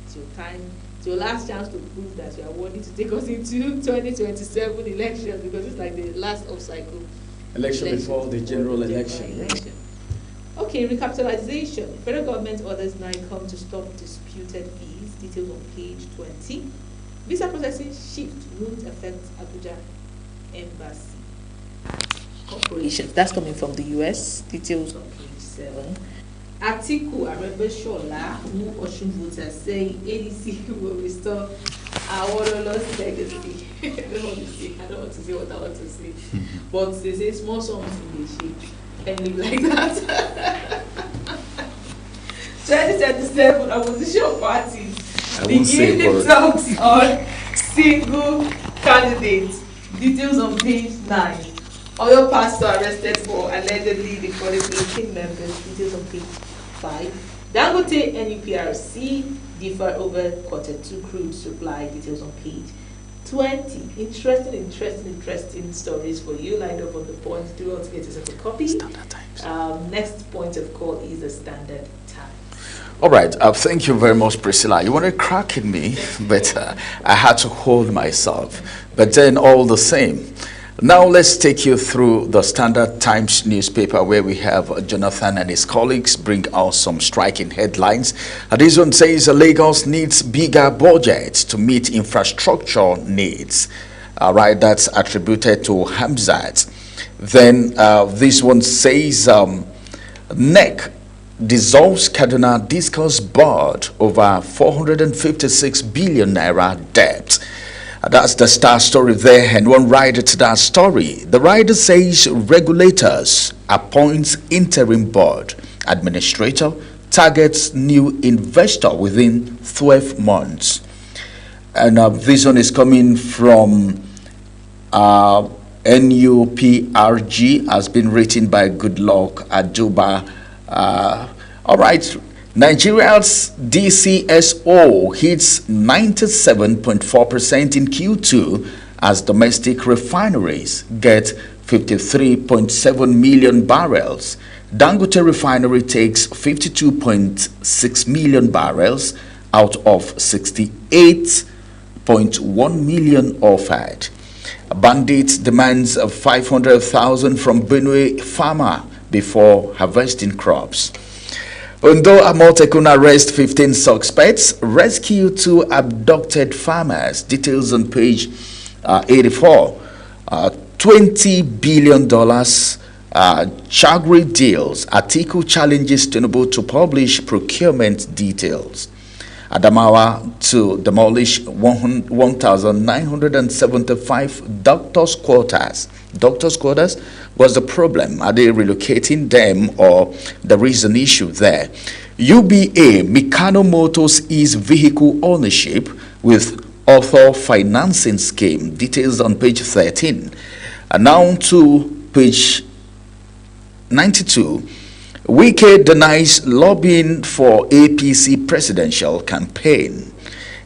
it's your time. It's your last chance to prove that you are wanting to take us into 2027 elections, because it's like the last off-cycle election before the general election. Okay, recapitalization. Federal government orders NICOM to stop disputed fees. Details on page 20. Visa processing shift won't affect Abuja Embassy corporations. That's coming from the US. Details on page 7. Atiku Arebeshola, who Osun voters say ADC will restore Awololo's legacy. I don't want to say what I want to say. But they say small songs in the shape and live like that. 2027 opposition parties begin the talks on single candidates. Details on page 9. Oyo pastor arrested for allegedly defrauding 18 members. Details on page 5. Dangote NUPRC differ over Q2 crude supply. Details on page 20. Interesting stories for you lined up on the point. Do want to get yourself a copy. Standard Times. Next point of call is the Standard Times. All right, thank you very much, Priscilla. You wanted cracking me, but I had to hold myself. But then all the same. Now let's take you through the Standard Times newspaper, where we have Jonathan and his colleagues bring out some striking headlines. This one says Lagos needs bigger budget to meet infrastructure needs. All right, that's attributed to Hamzat. Then this one says NEC dissolves Kaduna Discus Board over 456 billion naira debt. That's the star story there, and one rider to that story. The rider says regulators appoints interim board administrator, targets new investor within 12 months. And this one is coming from NUPRG, has been written by Goodluck Aduba. All right. Nigeria's DCSO hits 97.4% in Q2 as domestic refineries get 53.7 million barrels. Dangote refinery takes 52.6 million barrels out of 68.1 million offered. Bandit demands 500,000 from Benue farmer before harvesting crops. Ondo Amotekun arrest 15 suspects, rescue 2 abducted farmers. Details on page 84. $20 billion Chagri deals. Atiku challenges Tinubu to publish procurement details. Adamawa to demolish 1,975 doctors' quarters. Doctors' quarters? What's the problem? Are they relocating them, or there is an issue there? UBA, Mikano Motors is vehicle ownership with author financing scheme. Details on page 13. And now to page 92. Wike denies lobbying for APC presidential campaign.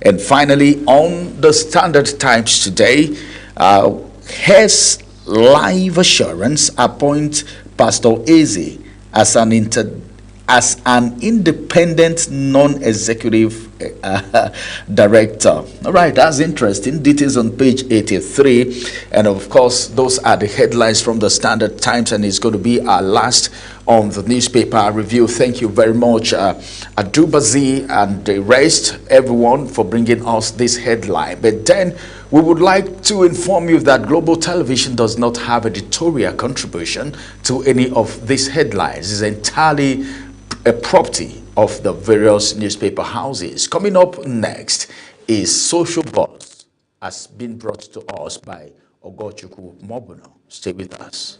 And finally, on the Standard Times today, Hess Life Assurance appoint Pastor Eze as an independent non-executive director. All right, that's interesting. Details on page 83. And of course, those are the headlines from the Standard Times, and it's going to be our last on the newspaper review. Thank you very much, Adubazi and the rest, everyone, for bringing us this headline. But then we would like to inform you that Global Television does not have editorial contribution to any of these headlines. It's entirely a property of the various newspaper houses. Coming up next is Social Buzz, has been brought to us by Ogochukwu Mobuno. Stay with us.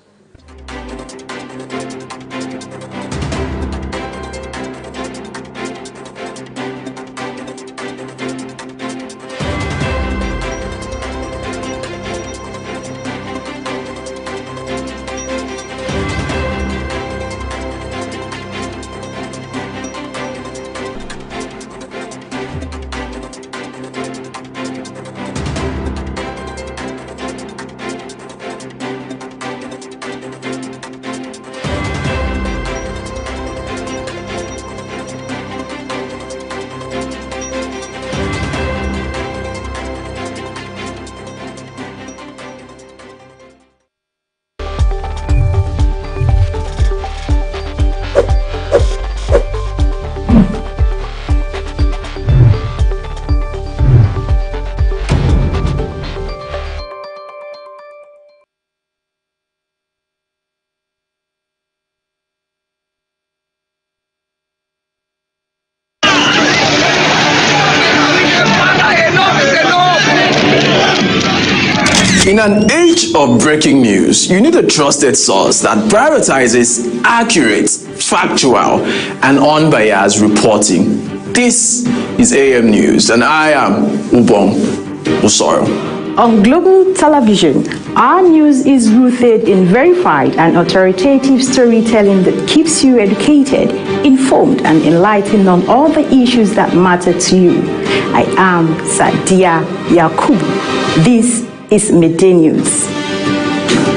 In an age of breaking news, you need a trusted source that prioritizes accurate, factual, and unbiased reporting. This is AM News, and I am Ubong Usoro. On Global Television, our news is rooted in verified and authoritative storytelling that keeps you educated, informed, and enlightened on all the issues that matter to you. I am Sadia Yakubu. This is Midday News.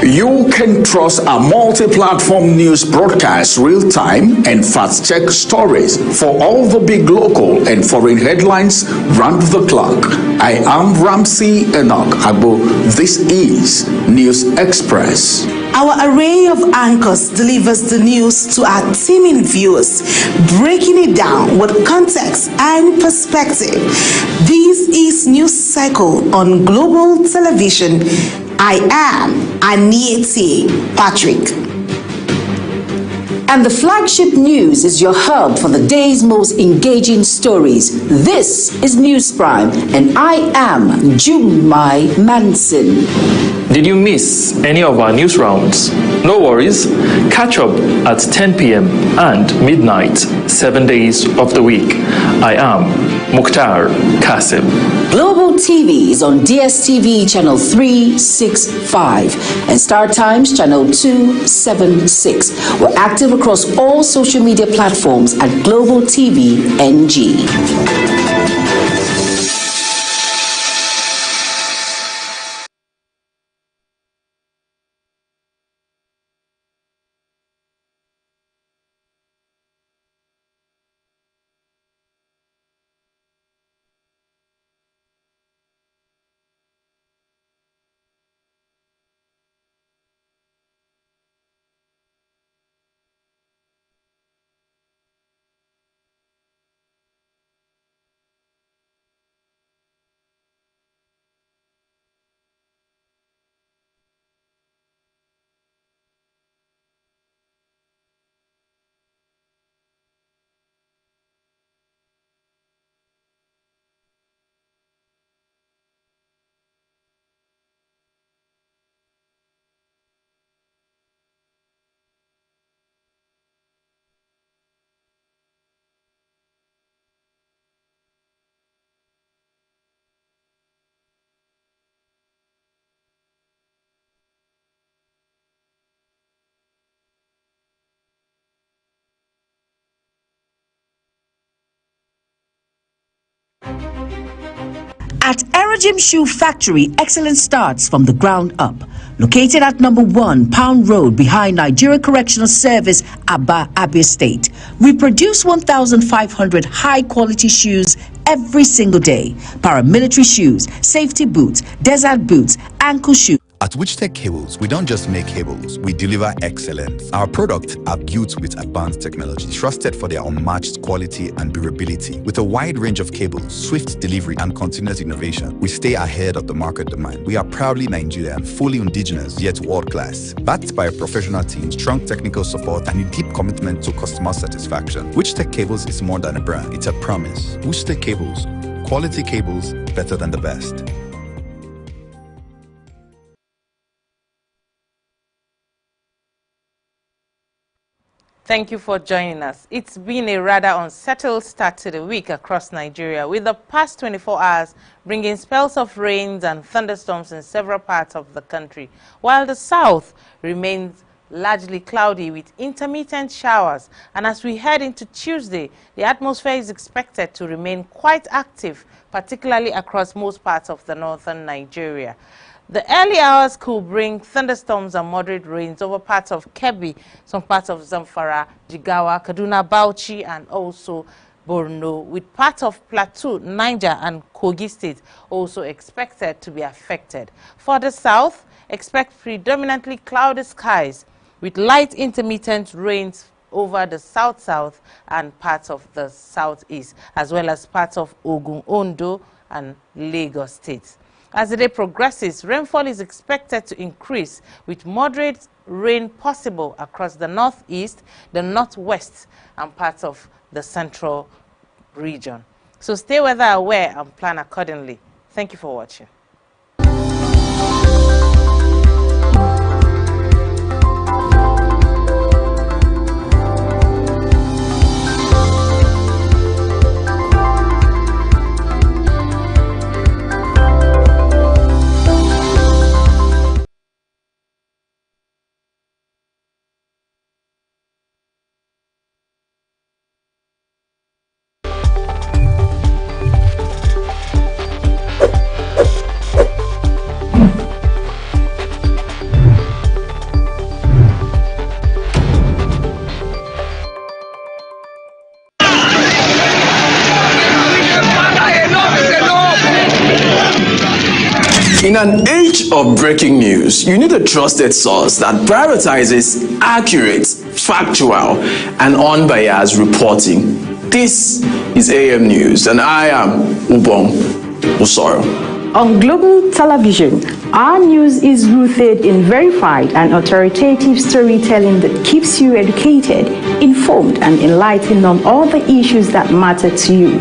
You can trust our multi-platform news broadcast real-time and fast-check stories for all the big local and foreign headlines round the clock. I am Ramsey Enoch Agbo. This is News Express. Our array of anchors delivers the news to our teeming viewers, breaking it down with context and perspective. This is News Cycle on Global Television. I am Anieti Patrick. And the flagship news is your hub for the day's most engaging stories. This is News Prime, and I am Jumai Manson. Did you miss any of our news rounds? No worries. Catch up at 10 p.m. and midnight, 7 days of the week. I am Mukhtar Kasim. Global TV is on DSTV channel 365 and Star Times channel 276. We're active across all social media platforms at Global TV NG. At Erojim Shoe Factory, excellence starts from the ground up. Located at number 1 Pound Road behind Nigeria Correctional Service, Aba, Abia State. We produce 1,500 high-quality shoes every single day. Paramilitary shoes, safety boots, desert boots, ankle shoes. At Witchtech Cables, we don't just make cables, we deliver excellence. Our products are built with advanced technology, trusted for their unmatched quality and durability. With a wide range of cables, swift delivery, and continuous innovation, we stay ahead of the market demand. We are proudly Nigerian, fully indigenous, yet world-class. Backed by a professional team, strong technical support, and a deep commitment to customer satisfaction. Witchtech Cables is more than a brand, it's a promise. Witchtech Cables, quality cables better than the best. Thank you for joining us. It's been a rather unsettled start to the week across Nigeria, with the past 24 hours bringing spells of rains and thunderstorms in several parts of the country, while the south remains largely cloudy with intermittent showers. And as we head into Tuesday, the atmosphere is expected to remain quite active, particularly across most parts of the northern Nigeria. The early hours could bring thunderstorms and moderate rains over parts of Kebbi, some parts of Zamfara, Jigawa, Kaduna, Bauchi, and also Borno, with parts of Plateau, Niger, and Kogi State also expected to be affected. For the south, expect predominantly cloudy skies with light intermittent rains over the south-south and parts of the southeast, as well as parts of Ogun, Ondo, and Lagos states. As the day progresses, rainfall is expected to increase, with moderate rain possible across the northeast, the northwest, and parts of the central region. So stay weather aware and plan accordingly. Thank you for watching. In an age of breaking news, you need a trusted source that prioritizes accurate, factual, and unbiased reporting. This is AM News, and I am Ubong Usoro. On global television, our news is rooted in verified and authoritative storytelling that keeps you educated, informed, and enlightened on all the issues that matter to you.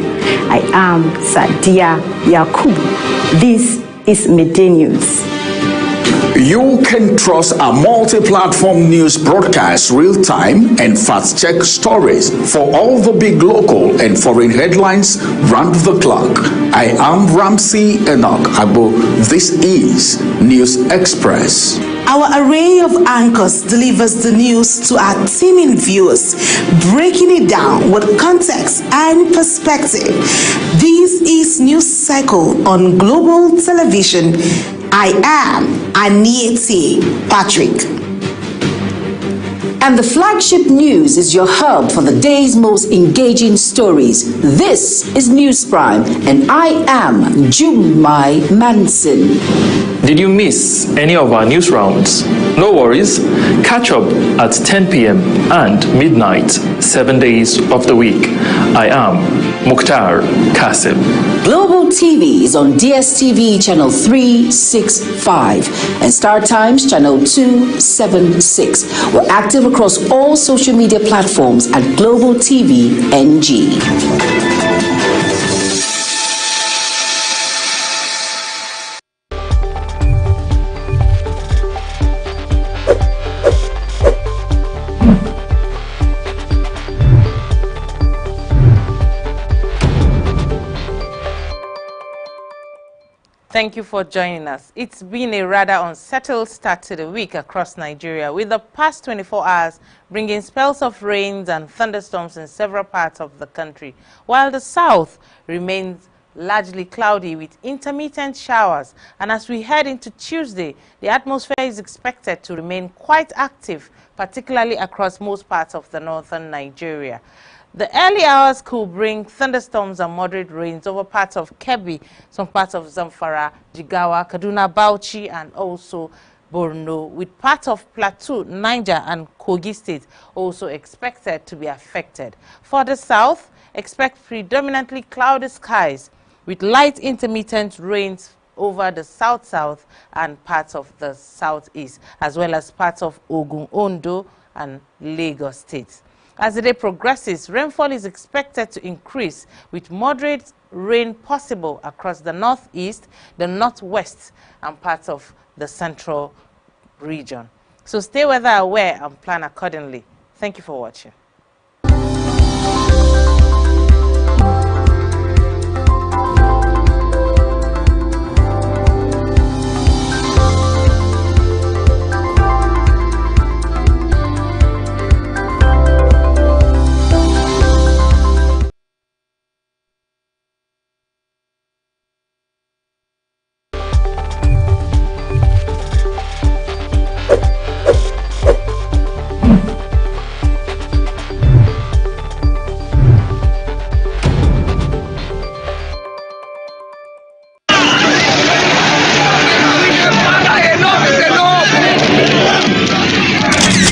I am Sadia Yakubu. This is Midday News. You can trust our multi-platform news broadcast, real-time and fast-check stories for all the big local and foreign headlines round the clock. I am Ramsey Enoch Agbo. This is News Express. Our array of anchors delivers the news to our teeming viewers, breaking it down with context and perspective. This is News Cycle on Global Television. I am Anieti Patrick. And the flagship news is your hub for the day's most engaging stories. This is News Prime, and I am Jumai Manson. Did you miss any of our news rounds? No worries. Catch up at 10 p.m. and midnight, 7 days of the week. I am Mukhtar Kasim. Global TV is on DSTV channel 365 and Star Times channel 276. We're active across all social media platforms at Global TV NG. Thank you for joining us. It's been a rather unsettled start to the week across Nigeria, with the past 24 hours bringing spells of rains and thunderstorms in several parts of the country, while the south remains largely cloudy with intermittent showers. And as we head into Tuesday, the atmosphere is expected to remain quite active, particularly across most parts of the northern Nigeria. The early hours could bring thunderstorms and moderate rains over parts of Kebbi, some parts of Zamfara, Jigawa, Kaduna, Bauchi, and also Borno, with part of Plateau, Niger, and Kogi states also expected to be affected. For the south, expect predominantly cloudy skies with light intermittent rains over the south-south and parts of the southeast, as well as parts of Ogun, Ondo, and Lagos states. As the day progresses, rainfall is expected to increase with moderate rain possible across the northeast, the northwest, and parts of the central region. So stay weather aware and plan accordingly. Thank you for watching.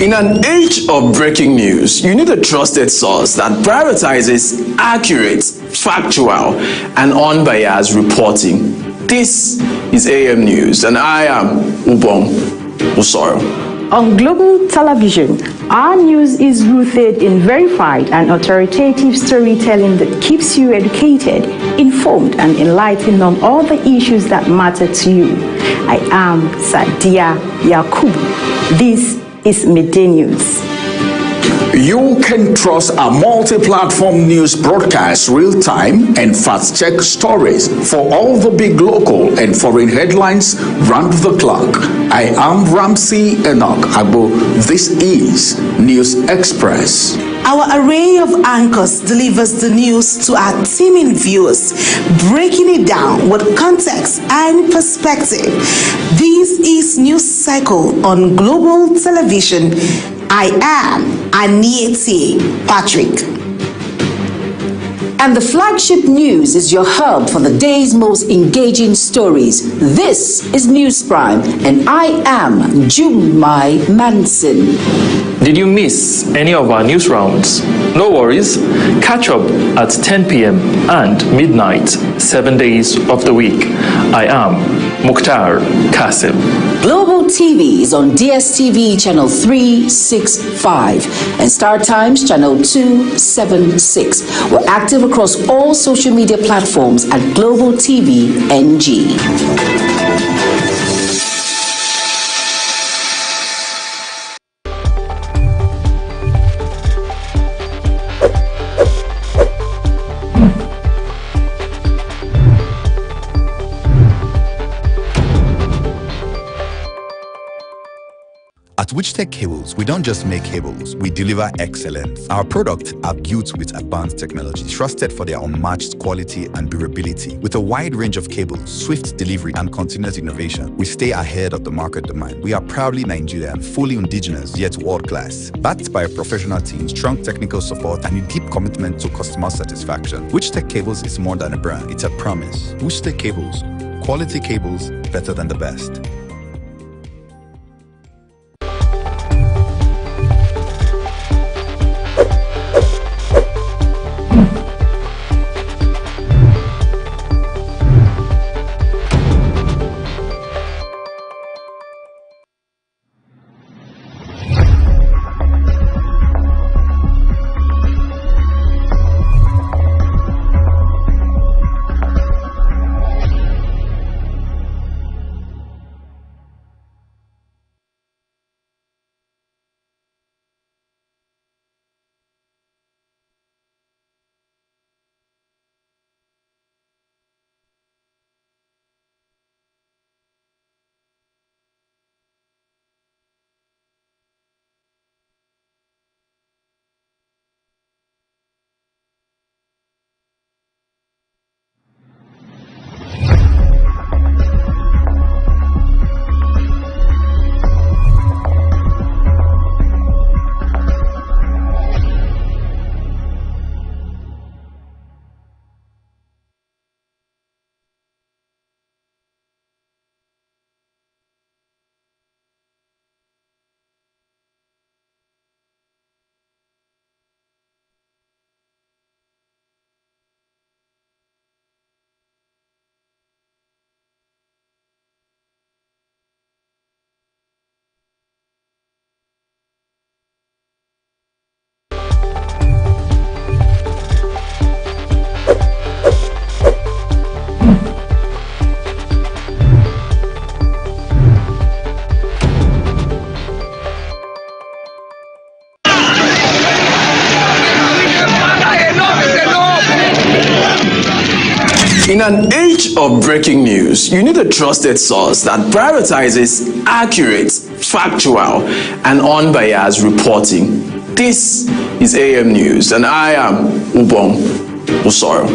In an age of breaking news, you need a trusted source that prioritizes accurate, factual, and unbiased reporting. This is AM News, and I am Ubong Usoro. On global television, our news is rooted in verified and authoritative storytelling that keeps you educated, informed, and enlightened on all the issues that matter to you. I am Sadia Yakubu. This is Midday News. You can trust our multi-platform news broadcast, real-time and fast-check stories for all the big local and foreign headlines round the clock. I am Ramsey Enoch Agbo. This is News Express. Our array of anchors delivers the news to our teeming viewers, breaking it down with context and perspective. This is News Cycle on Global Television. I am Anieti Patrick. And the flagship news is your hub for the day's most engaging stories. This is News Prime, and I am Jumai Manson. Did you miss any of our news rounds? No worries. Catch up at 10 p.m. and midnight, 7 days of the week. I am Mukhtar Kasim. Global TV is on DSTV channel 365 and Star Times channel 276. We're active across all social media platforms at Global TV NG. At Witchtech Cables, we don't just make cables, we deliver excellence. Our products are built with advanced technology, trusted for their unmatched quality and durability. With a wide range of cables, swift delivery, and continuous innovation, we stay ahead of the market demand. We are proudly Nigerian, fully indigenous, yet world-class. Backed by a professional team, strong technical support, and a deep commitment to customer satisfaction. Witchtech Cables is more than a brand, it's a promise. Witchtech Cables, quality cables better than the best. Age of breaking news, you need a trusted source that prioritizes accurate, factual, and unbiased reporting. This is AM News, and I am Ubong Usoro.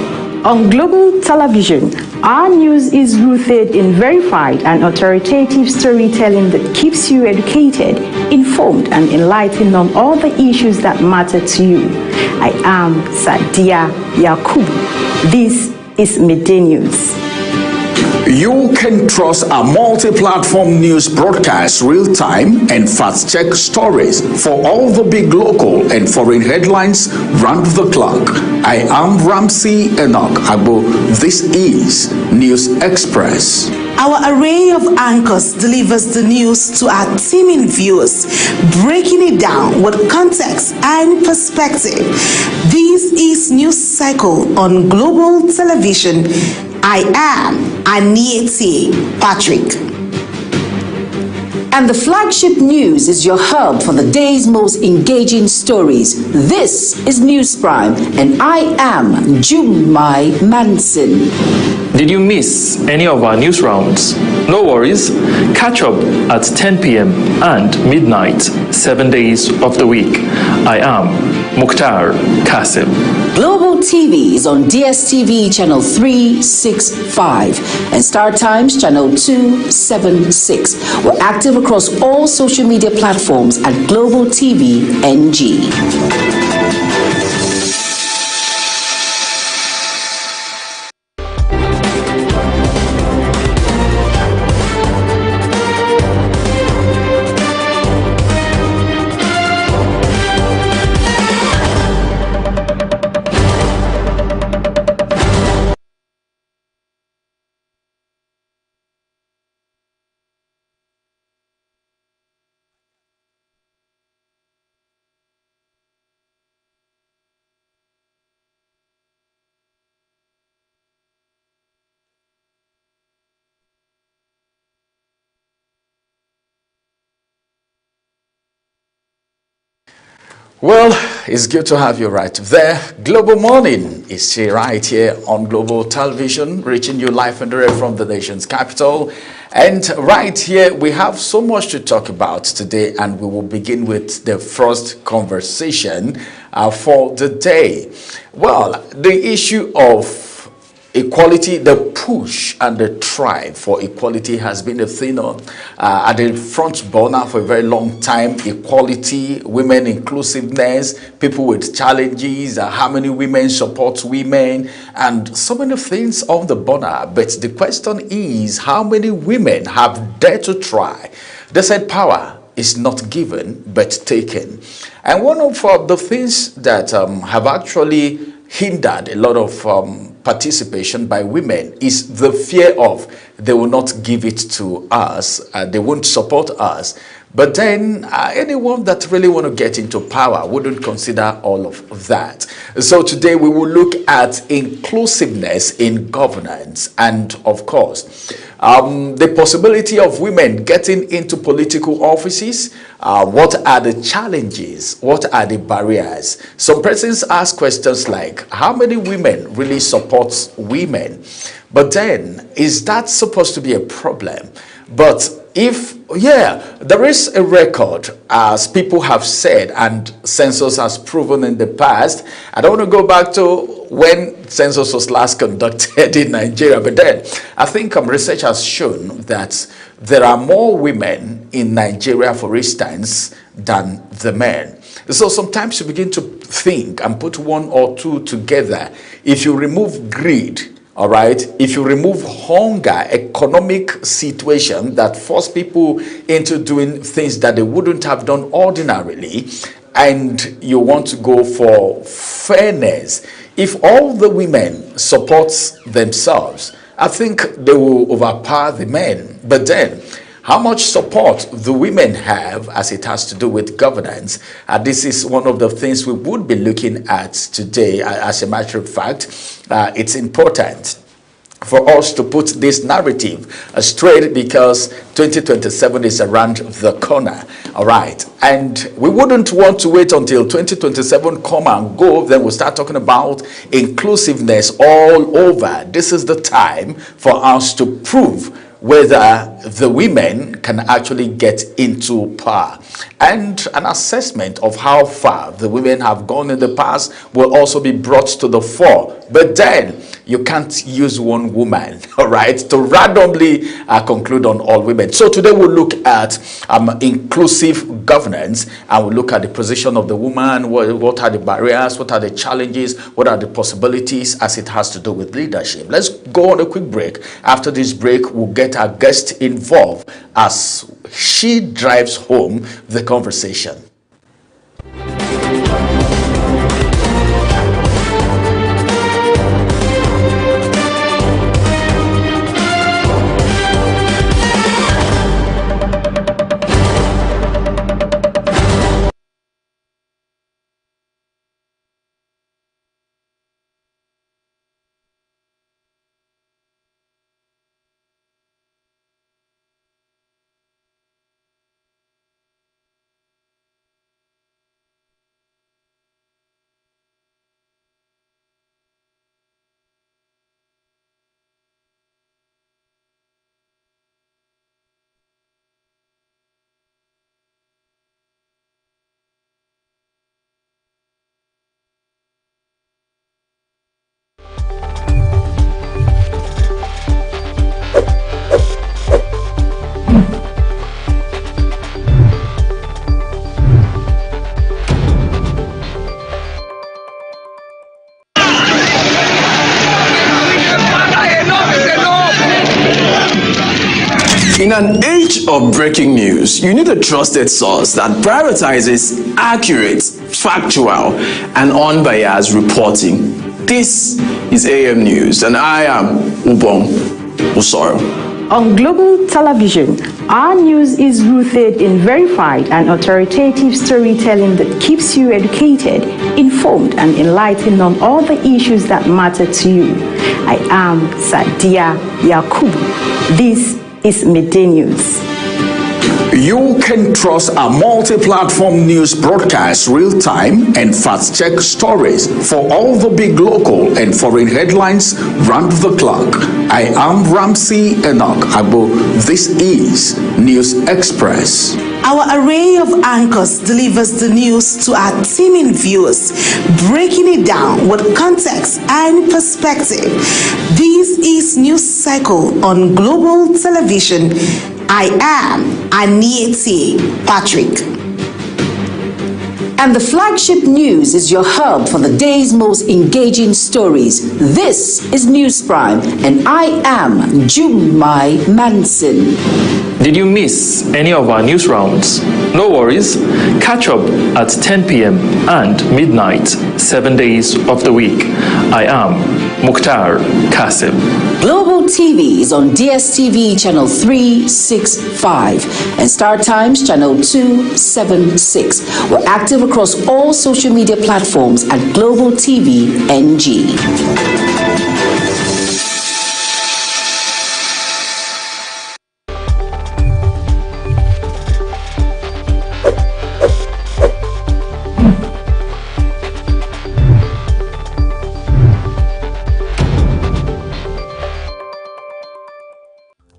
On global television, our news is rooted in verified and authoritative storytelling that keeps you educated, informed, and enlightened on all the issues that matter to you. I am Sadia Yakubu. This is Midday News. You can trust our multi-platform news broadcast real-time and fast-check stories for all the big local and foreign headlines round the clock. I am Ramsey Enoch Agbo. This is News Express. Our array of anchors delivers the news to our teeming viewers, breaking it down with context and perspective. This is News Cycle on Global Television. I am Anieti Patrick. And the flagship news is your hub for the day's most engaging stories. This is News Prime, and I am Jumai Manson. Did you miss any of our news rounds? No worries. Catch up at 10 p.m. and midnight, 7 days of the week. I am Mukhtar Kasim. Global TV is on DSTV channel 365 and Star Times channel 276. We're active across all social media platforms at Global TV NG. Well, it's good to have you right there. Global Morning is right here on Global Television, reaching you live and direct from the nation's capital. And right here, we have so much to talk about today, and we will begin with the first conversation for the day. Well, the issue of equality, the push and the drive for equality has been a thing at the front burner for a very long time. Equality, women inclusiveness, people with challenges, how many women support women, and so many things on the burner. But the question is, how many women have dared to try? They said power is not given but taken. And one of the things that have actually hindered a lot of participation by women is the fear of they will not give it to us, they won't support us. But then anyone that really want to get into power wouldn't consider all of that. So today we will look at inclusiveness in governance and, of course, the possibility of women getting into political offices. What are the challenges? What are the barriers? Some persons ask questions like, how many women really support women? But then, is that supposed to be a problem? But if, there is a record, as people have said, and census has proven in the past. I don't want to go back to when census was last conducted in Nigeria, but then I think research has shown that there are more women in Nigeria, for instance, than the men. So sometimes you begin to think and put one or two together. If you remove greed, all right, if you remove hunger, economic situation that force people into doing things that they wouldn't have done ordinarily, and you want to go for fairness, if all the women support themselves, I think they will overpower the men. But then, how much support do women have as it has to do with governance? This is one of the things we would be looking at today. As a matter of fact, it's important for us to put this narrative straight because 2027 is around the corner. All right. And we wouldn't want to wait until 2027 come and go. Then we'll start talking about inclusiveness all over. This is the time for us to prove whether the women can actually get into power. And an assessment of how far the women have gone in the past will also be brought to the fore. But then you can't use one woman, all right, to randomly conclude on all women. So today we'll look at inclusive governance, and we'll look at the position of the woman. What are the barriers? What are the challenges? What are the possibilities as it has to do with leadership? Let's go on a quick break. After this break, we'll get our guest involved as she drives home the conversation. In an age of breaking news, you need a trusted source that prioritizes accurate, factual, and unbiased reporting. This is AM News, and I am Ubong Usoro. On global television, our news is rooted in verified and authoritative storytelling that keeps you educated, informed, and enlightened on all the issues that matter to you. I am Sadia Yakubu. This is Midday News. You can trust our multi-platform news broadcast real-time and fast-check stories for all the big local and foreign headlines round the clock. I am Ramsey Enoch Agbo. This is News Express. Our array of anchors delivers the news to our teeming viewers, breaking it down with context and perspective. This is News Cycle on Global Television. I am Anieti Patrick. And the flagship news is your hub for the day's most engaging stories. This is News Prime, and I am Jumai Manson. Did you miss any of our news rounds? No worries. Catch up at 10 p.m. and midnight, 7 days of the week. I am Mukhtar Kasim. Global TV is on DSTV channel 365 and Star Times channel 276. We're active across all social media platforms at Global TV NG.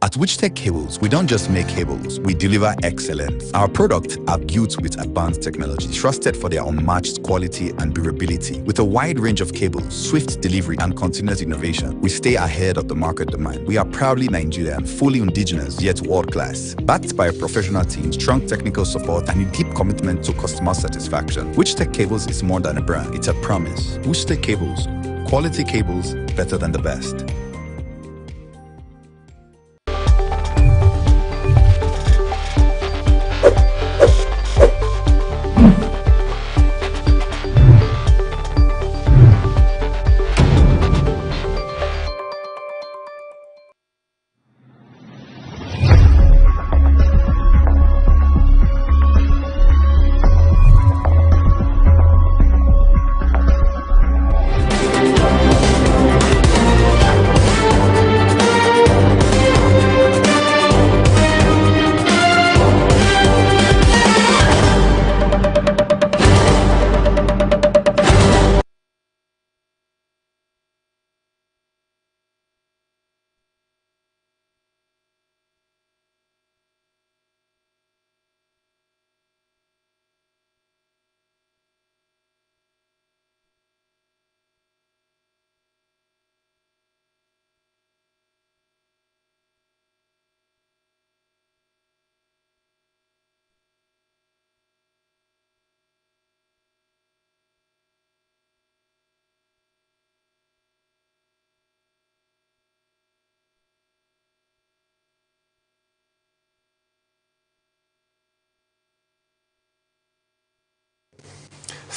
At Witchtech Cables, we don't just make cables, we deliver excellence. Our products are built with advanced technology, trusted for their unmatched quality and durability. With a wide range of cables, swift delivery, and continuous innovation, we stay ahead of the market demand. We are proudly Nigerian, fully indigenous, yet world-class. Backed by a professional team, strong technical support, and a deep commitment to customer satisfaction. Witchtech Cables is more than a brand, it's a promise. Witchtech Cables, quality cables better than the best.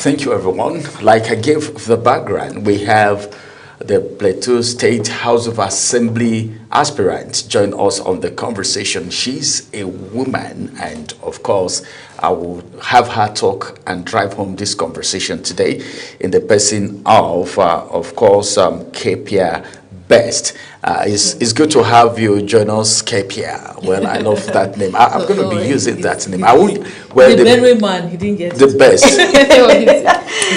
Thank you, everyone. Like I gave the background, we have the Plateau State House of Assembly aspirant join us on the conversation. She's a woman, and of course, I will have her talk and drive home this conversation today in the person of course, Kepia Best. It's good to have you join us, Kepia. Well, I love that name. I'm going to be using that name. I won't. Well, the very man, he didn't get the it. best.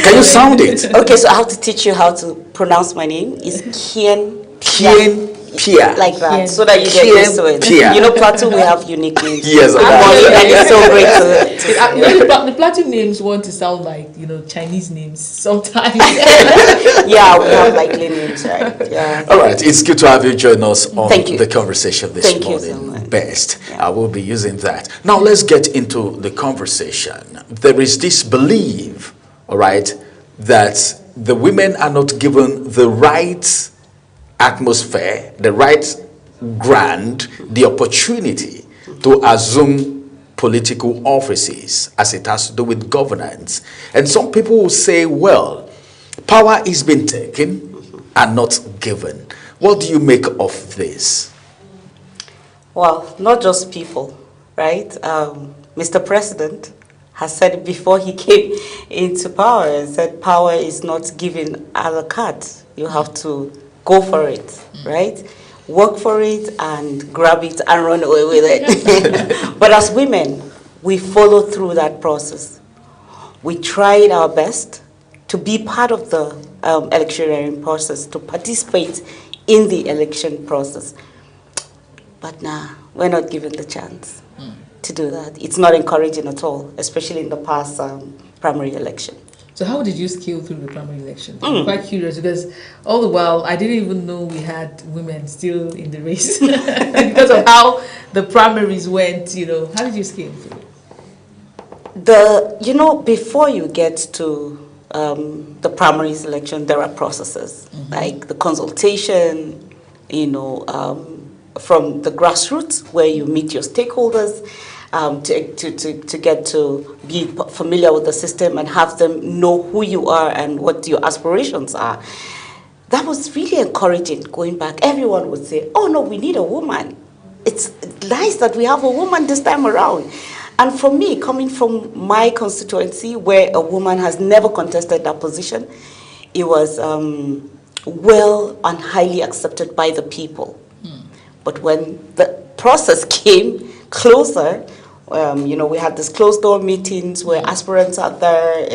Can you sound it? Okay, so I have to teach you how to pronounce my name. It's Kien Pia. like that, Kien. so that you get used to it. Pia. You know, Plateau, we have unique names. Yes, I And it's so great to The Plateau names want to sound like, Chinese names sometimes. yeah, we have likely names, right? Yeah. All right, it's good to have you join us on Thank you. the conversation this Thank you morning. so much. Best. Yeah. I will be using that. Now let's get into the conversation. There is this belief, all right, that the women are not given the right atmosphere, the right grant, the opportunity to assume political offices as it has to do with governance. And some people will say, well, power is being taken and not given. What do you make of this? Well, not just people, right? Mr. President has said it before he came into power, and said power is not given a la carte. You have to go for it, right? Work for it and grab it and run away with it. But as women, we follow through that process. We tried our best to be part of the electioneering process, to participate in the election process. But nah, we're not given the chance to do that. It's not encouraging at all, especially in the past primary election. So how did you scale through the primary election? I'm quite curious, because all the while I didn't even know we had women still in the race because of how the primaries went. How did you scale through? Before you get to the primaries election, there are processes like the consultation, from the grassroots, where you meet your stakeholders to get to be familiar with the system and have them know who you are and what your aspirations are. That was really encouraging. Going back, everyone would say, oh no, we need a woman. It's nice that we have a woman this time around. And for me, coming from my constituency, where a woman has never contested that position, it was well and highly accepted by the people. But when the process came closer, we had these closed door meetings where aspirants are there